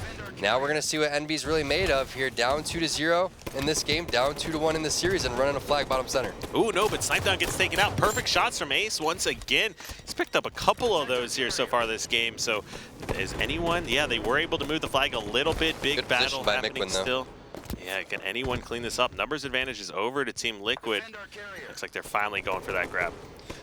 now we're going to see what Envy's really made of here. Down 2-0 in this game, down 2-1 in this series, and running a flag bottom center. Ooh, no, but Snipe Down gets taken out. Perfect shots from Ace once again. He's picked up a couple of those here so far this game. So is anyone? Yeah, they were able to move the flag a little bit. Big Good battle by happening Miquin, though. still. Yeah, can anyone clean this up? Numbers advantage is over to Team Liquid. Looks like they're finally going for that grab.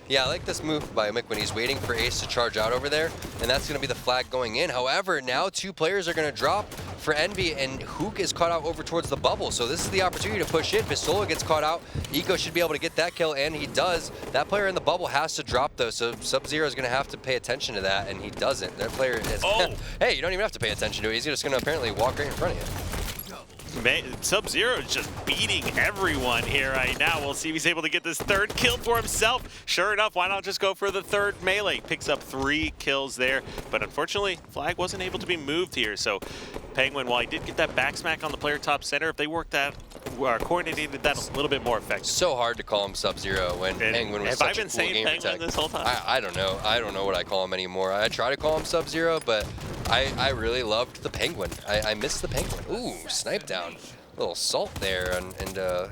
Yeah, I like this move by Miquin. He's waiting for Ace to charge out over there, and that's going to be the flag going in. However, now 2 players are going to drop for Envy, and Hook is caught out over towards the bubble. So this is the opportunity to push in. Pistola gets caught out. Eco should be able to get that kill, and he does. That player in the bubble has to drop, though, so Sub-Zero is going to have to pay attention to that, and he doesn't. That player is... Oh! Hey, you don't even have to pay attention to it. He's just going to apparently walk right in front of you. Sub-Zero is just beating everyone here right now. We'll see if he's able to get this 3rd kill for himself. Sure enough, why not just go for the 3rd melee? Picks up 3 kills there, but unfortunately, flag wasn't able to be moved here. So Penguin, while he did get that back smack on the player top center, if they worked that, coordinated that a little bit more effective. So hard to call him Sub-Zero when Penguin was such a cool game Penguin protect. this whole time? I don't know. I don't know what I call him anymore. I try to call him Sub-Zero, but I really loved the Penguin. I miss the Penguin. Ooh, Snipe Down. A little salt there and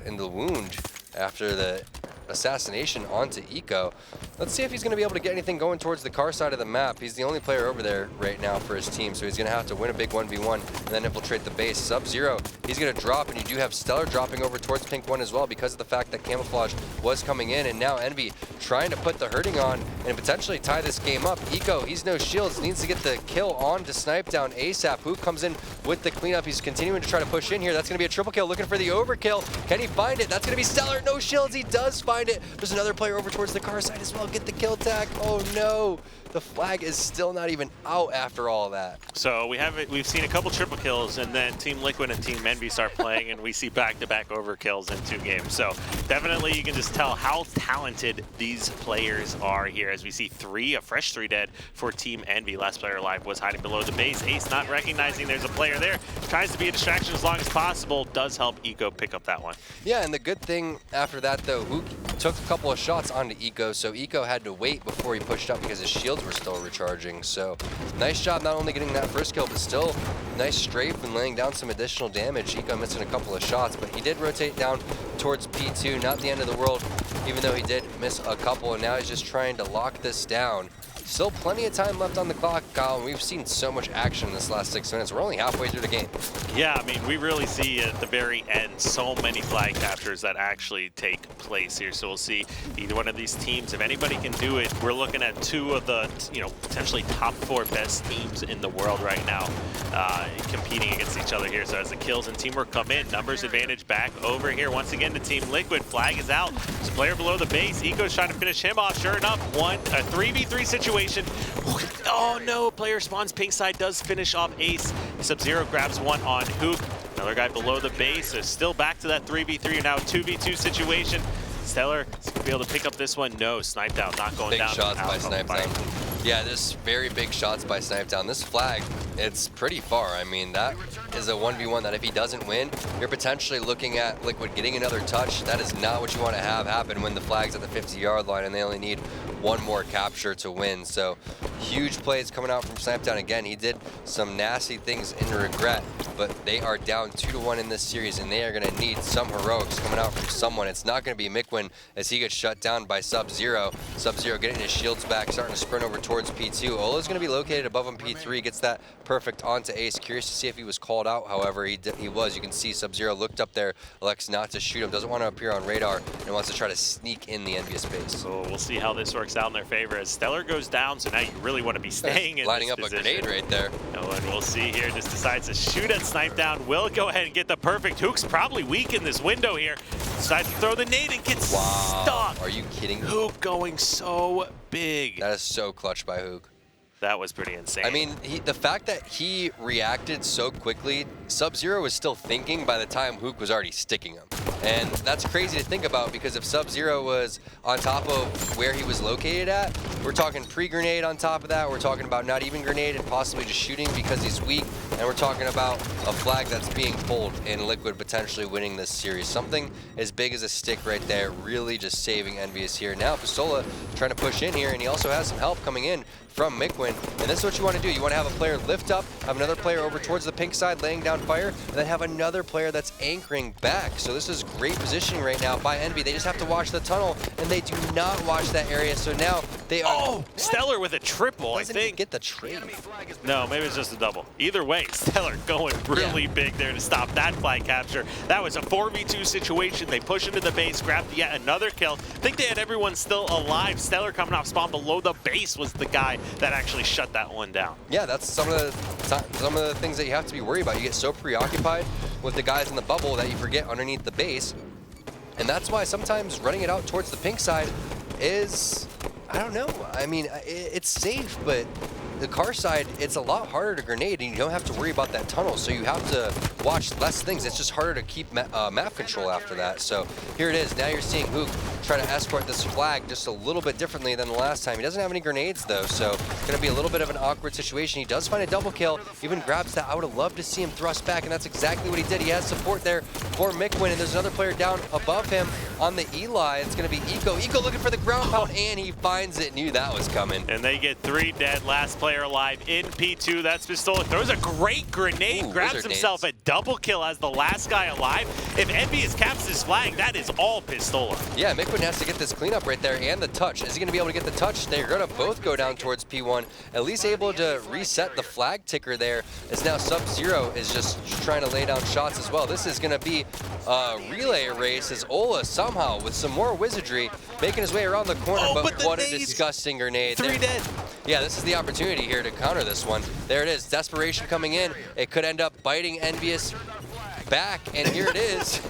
in the wound after the assassination onto Eco. Let's see if he's going to be able to get anything going towards the car side of the map. He's the only player over there right now for his team, so he's going to have to win a big 1v1 and then infiltrate the base. Sub-Zero, he's going to drop, and you do have Stellar dropping over towards Pink 1 as well because of the fact that Camouflage was coming in, and now Envy trying to put the hurting on and potentially tie this game up. Eco, he's no shields, needs to get the kill on to Snipe Down ASAP. Who comes in with the cleanup? He's continuing to try to push in here. That's going to be a triple kill, looking for the overkill. Can he find it? That's going to be Stellar. No shields. He does find it. There's another player over towards the car side as well. Get the kill tag. Oh no. The flag is still not even out after all that. So we've seen a couple triple kills, and then Team Liquid and Team Envy start playing, and we see back-to-back overkills in 2 games. So definitely you can just tell how talented these players are here, as we see a fresh 3 dead for Team Envy. Last player alive was hiding below the base. Ace not recognizing there's a player there, tries to be a distraction as long as possible, does help Eco pick up that one. Yeah, and the good thing after that, though, Hook took a couple of shots onto Eco, so Eco had to wait before he pushed up because his shields were still recharging. So nice job not only getting that first kill, but still nice strafe and laying down some additional damage. Eco missing a couple of shots, but he did rotate down towards P2. Not the end of the world, even though he did miss a couple, and now he's just trying to lock this down. Still plenty of time left on the clock, Kyle, and we've seen so much action in this last 6 minutes. We're only halfway through the game. Yeah, I mean, we really see at the very end so many flag captures that actually take place here. So we'll see either one of these teams. If anybody can do it, we're looking at 2 of the, potentially top 4 best teams in the world right now competing against each other here. So as the kills and teamwork come in, numbers advantage back over here. Once again, the Team Liquid flag is out. There's a player below the base. Eco's trying to finish him off. Sure enough, a 3v3 situation. Oh no, player spawns pink side, does finish off Ace. Sub-Zero grabs one on Hook. Another guy below the base, so still back to that 3v3, now 2v2 situation. Stellar is gonna be able to pick up this one. No, Snipe Down not going down. Big shots by Snipe Down. Yeah, just very big shots by Snipe Down. This flag, it's pretty far. I mean, that is a 1v1 that if he doesn't win, you're potentially looking at Liquid getting another touch. That is not what you want to have happen when the flag's at the 50-yard line and they only need 1 more capture to win. So huge plays coming out from Snipe Down. Again, he did some nasty things in regret, but they are down 2-1 in this series, and they are going to need some heroics coming out from someone. It's not going to be Mikwin as he gets shut down by Sub-Zero. Sub-Zero getting his shields back, starting to sprint over towards P2. Ola's going to be located above him, P3, gets that perfect onto Ace. Curious to see if he was called out. However, he was. You can see Sub-Zero looked up there, elects not to shoot him, doesn't want to appear on radar, and wants to try to sneak in the Envyus base. So we'll see how this works out in their favor as Stellar goes down, so now you really want to be staying in lining this up position. A grenade right there. Oh, and we'll see here, just decides to shoot at Snipe Down. Will go ahead and get the perfect. Hook's probably weak in this window here. Decides to throw the nade and gets stuck. Are you kidding me? Hook going so big. That is so clutch by Hook. That was pretty insane. I mean, the fact that he reacted so quickly, Sub-Zero was still thinking by the time Hook was already sticking him. And that's crazy to think about, because if Sub-Zero was on top of where he was located at, we're talking pre-grenade on top of that, we're talking about not even grenade and possibly just shooting because he's weak, and we're talking about a flag that's being pulled and Liquid potentially winning this series. Something as big as a stick right there, really just saving Envyus here. Now Pistola trying to push in here, and he also has some help coming in from Mikwin, and this is what you want to do. You want to have a player lift up, have another player over towards the pink side laying down fire, and then have another player that's anchoring back. So this is great positioning right now by Envy. They just have to watch the tunnel, and they do not watch that area, so now they are... Oh, Stellar with a triple, I think. Get the trade. No, maybe it's just a double. Either way, Stellar going really big there to stop that flag capture. That was a 4v2 situation. They push into the base, grabbed yet another kill. I think they had everyone still alive. Stellar coming off spawn below the base was the guy that actually shut that one down. Yeah, that's some of the things that you have to be worried about. You get so preoccupied with the guys in the bubble that you forget underneath the base. And that's why sometimes running it out towards the pink side is, I don't know. I mean, it's safe, but the car side, it's a lot harder to grenade, and you don't have to worry about that tunnel, so you have to watch less things. It's just harder to keep map control after that. So here it is. Now you're seeing Hook try to escort this flag just a little bit differently than the last time. He doesn't have any grenades, though, so it's going to be a little bit of an awkward situation. He does find a double kill, even grabs that. I would have loved to see him thrust back, and that's exactly what he did. He has support there for Mikwin, and there's another player down above him on the Eli. It's going to be Eco. Eco looking for the ground pound, and he finds it. Knew that was coming. And they get 3 dead. Last player alive in P2. That's Pistola. Throws a great grenade. Grabs himself a double kill as the last guy alive. If Envyus caps his flag, that is all Pistola. Yeah, Mikwin has to get this cleanup right there and the touch. Is he going to be able to get the touch? They're going to both go down towards P1. At least able to reset the flag ticker there, as now Sub-Zero is just trying to lay down shots as well. This is going to be a relay race as Ola somehow, with some more wizardry, making his way around the corner, but what a disgusting grenade. 3 dead. Yeah, this is the opportunity here to counter this one. There it is, desperation coming in. It could end up biting Envyus. back, and here it is.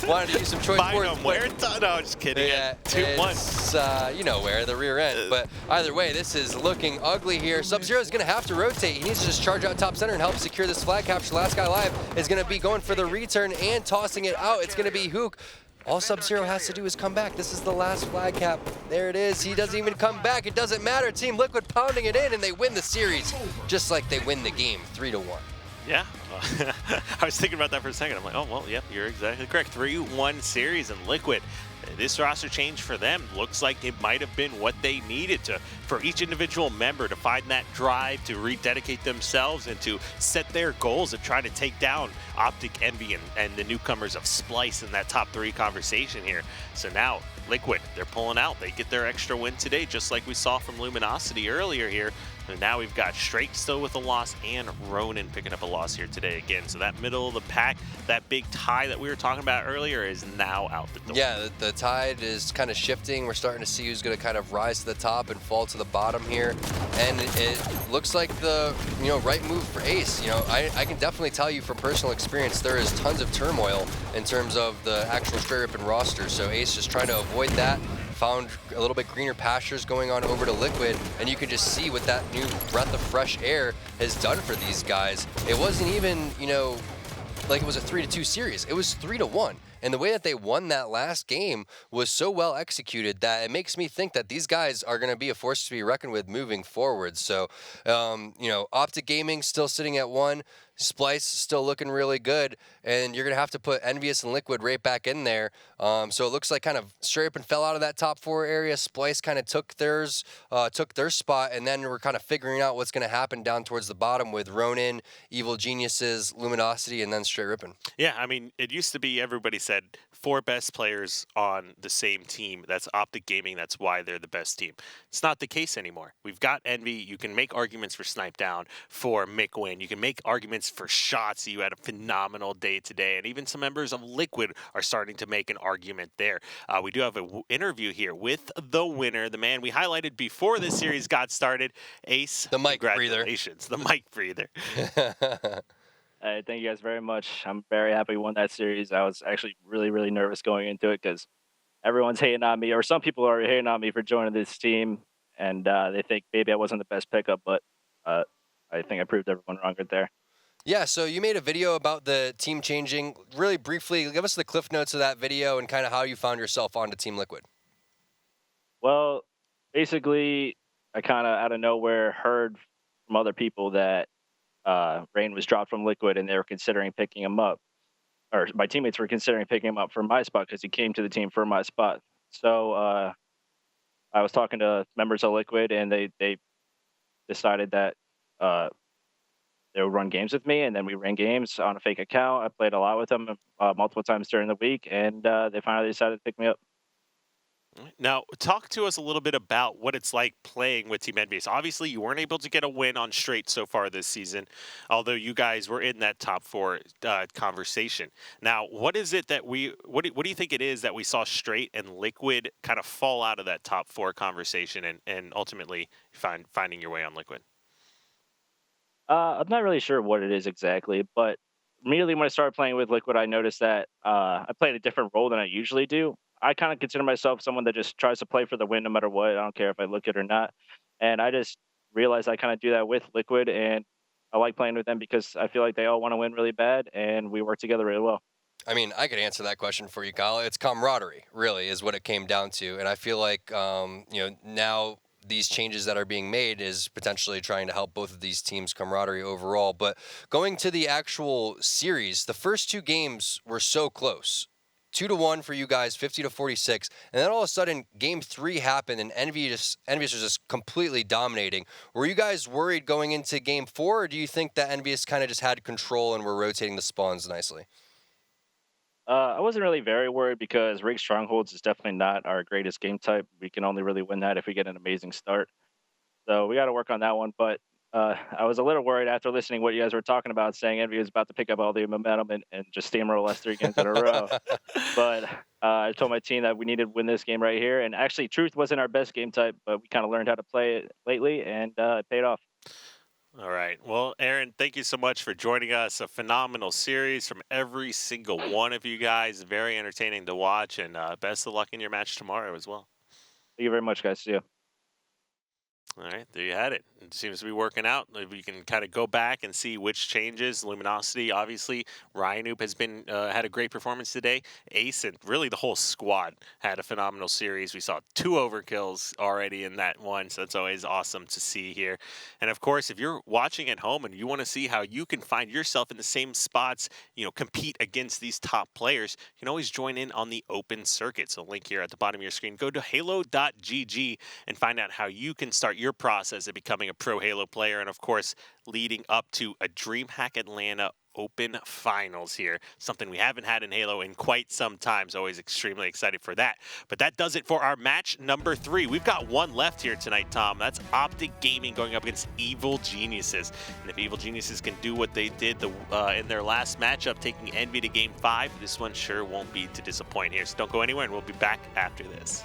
Wanted to use some choice Find words. them where it's no, just kidding. Yeah, 2-1. you know where, the rear end. But either way, this is looking ugly here. Sub-Zero is going to have to rotate. He needs to just charge out top center and help secure this flag capture. Last guy alive is going to be going for the return and tossing it out. It's going to be Hook. All Sub-Zero has to do is come back. This is the last flag cap. There it is. He doesn't even come back. It doesn't matter. Team Liquid pounding it in, and they win the series, just like they win the game 3-1. Yeah, I was thinking about that for a second. I'm like, oh, well, yep, you're exactly correct. 3-1 series and Liquid. This roster change for them looks like it might have been what they needed to, for each individual member to find that drive to rededicate themselves and to set their goals and try to take down Optic, Envy, and the newcomers of Splice in that top 3 conversation here. So now Liquid, they're pulling out. They get their extra win today, just like we saw from Luminosity earlier here. And now we've got Straight still with a loss and Ronin picking up a loss here today again. So that middle of the pack, that big tie that we were talking about earlier is now out the door. Yeah, the tide is kind of shifting. We're starting to see who's going to kind of rise to the top and fall to the bottom here. And it looks like the right move for Ace. I can definitely tell you from personal experience, there is tons of turmoil in terms of the actual straight rip and roster. So Ace just trying to avoid that. Found a little bit greener pastures going on over to Liquid, and you can just see what that new breath of fresh air has done for these guys. It wasn't even, like it was a 3-2 series. It was 3-1. And the way that they won that last game was so well executed that it makes me think that these guys are going to be a force to be reckoned with moving forward. So, Optic Gaming still sitting at 1. Splice still looking really good, and you're going to have to put Envyus and Liquid right back in there. So it looks like kind of straight up and fell out of that top 4 area. Splice kind of took their spot, and then we're kind of figuring out what's going to happen down towards the bottom with Ronin, Evil Geniuses, Luminosity, and then straight ripping. Yeah, I mean, it used to be everybody said 4 best players on the same team. That's Optic Gaming. That's why they're the best team. It's not the case anymore. We've got Envy. You can make arguments for Snipe Down, for Mick Win. You can make arguments for Shots. You had a phenomenal day today. And even some members of Liquid are starting to make an argument there. We do have an interview here with the winner, the man we highlighted before this series got started, Ace. The mic breather. Congratulations, the mic breather. Hey, thank you guys very much. I'm very happy we won that series. I was actually really, really nervous going into it because everyone's hating on me, or some people are hating on me for joining this team, and they think maybe I wasn't the best pickup, but I think I proved everyone wrong right there. Yeah, so you made a video about the team changing. Really briefly, give us the cliff notes of that video and kind of how you found yourself onto Team Liquid. Well, basically, I kind of out of nowhere heard from other people that Rain was dropped from Liquid, and they were considering picking him up, or my teammates were considering picking him up for my spot because he came to the team for my spot. So I was talking to members of Liquid, and they decided that they would run games with me, and then we ran games on a fake account. I played a lot with them multiple times during the week, and they finally decided to pick me up. Now, talk to us a little bit about what it's like playing with Team Envyus. Obviously, you weren't able to get a win on Straight so far this season, although you guys were in that top 4 conversation. Now, what is it that what do you think it is that we saw Straight and Liquid kind of fall out of that top 4 conversation and ultimately finding your way on Liquid? I'm not really sure what it is exactly, but immediately when I started playing with Liquid, I noticed that I played a different role than I usually do. I kind of consider myself someone that just tries to play for the win no matter what. I don't care if I look it or not. And I just realized I kind of do that with Liquid, and I like playing with them because I feel like they all want to win really bad, and we work together really well. I mean, I could answer that question for you, Kyle. It's camaraderie, really, is what it came down to. And I feel like, now these changes that are being made is potentially trying to help both of these teams' camaraderie overall. But going to the actual series, the first 2 games were so close. 2-1 for you guys, 50-46, and then all of a sudden, Game 3 happened, and Envyus was just completely dominating. Were you guys worried going into Game 4, or do you think that Envyus kind of just had control and were rotating the spawns nicely? I wasn't really very worried because Rig Strongholds is definitely not our greatest game type. We can only really win that if we get an amazing start. So we got to work on that one. But I was a little worried after listening to what you guys were talking about, saying Envy was about to pick up all the momentum and just steamroll us 3 games in a row. But I told my team that we needed to win this game right here. And actually, Truth wasn't our best game type, but we kind of learned how to play it lately, and it paid off. All right. Well, Aaron, thank you so much for joining us. A phenomenal series from every single one of you guys. Very entertaining to watch, and best of luck in your match tomorrow as well. Thank you very much, guys. See you. All right, there you had it. It seems to be working out. If you can kind of go back and see which changes. Luminosity, obviously. Ryanoop has been had a great performance today. Ace and really the whole squad had a phenomenal series. We saw 2 overkills already in that one, so that's always awesome to see here. And of course, if you're watching at home and you want to see how you can find yourself in the same spots, compete against these top players, you can always join in on the open circuit. So link here at the bottom of your screen. Go to halo.gg and find out how you can start your process of becoming a pro Halo player, and of course leading up to a DreamHack Atlanta Open Finals here, something we haven't had in Halo in quite some time, so always extremely excited for that. But that does it for our match number 3. We've got one left here tonight, Tom. That's Optic Gaming going up against Evil Geniuses, and if Evil Geniuses can do what they did in their last matchup, taking Envy to Game 5, this one sure won't be to disappoint here. So don't go anywhere, and we'll be back after this.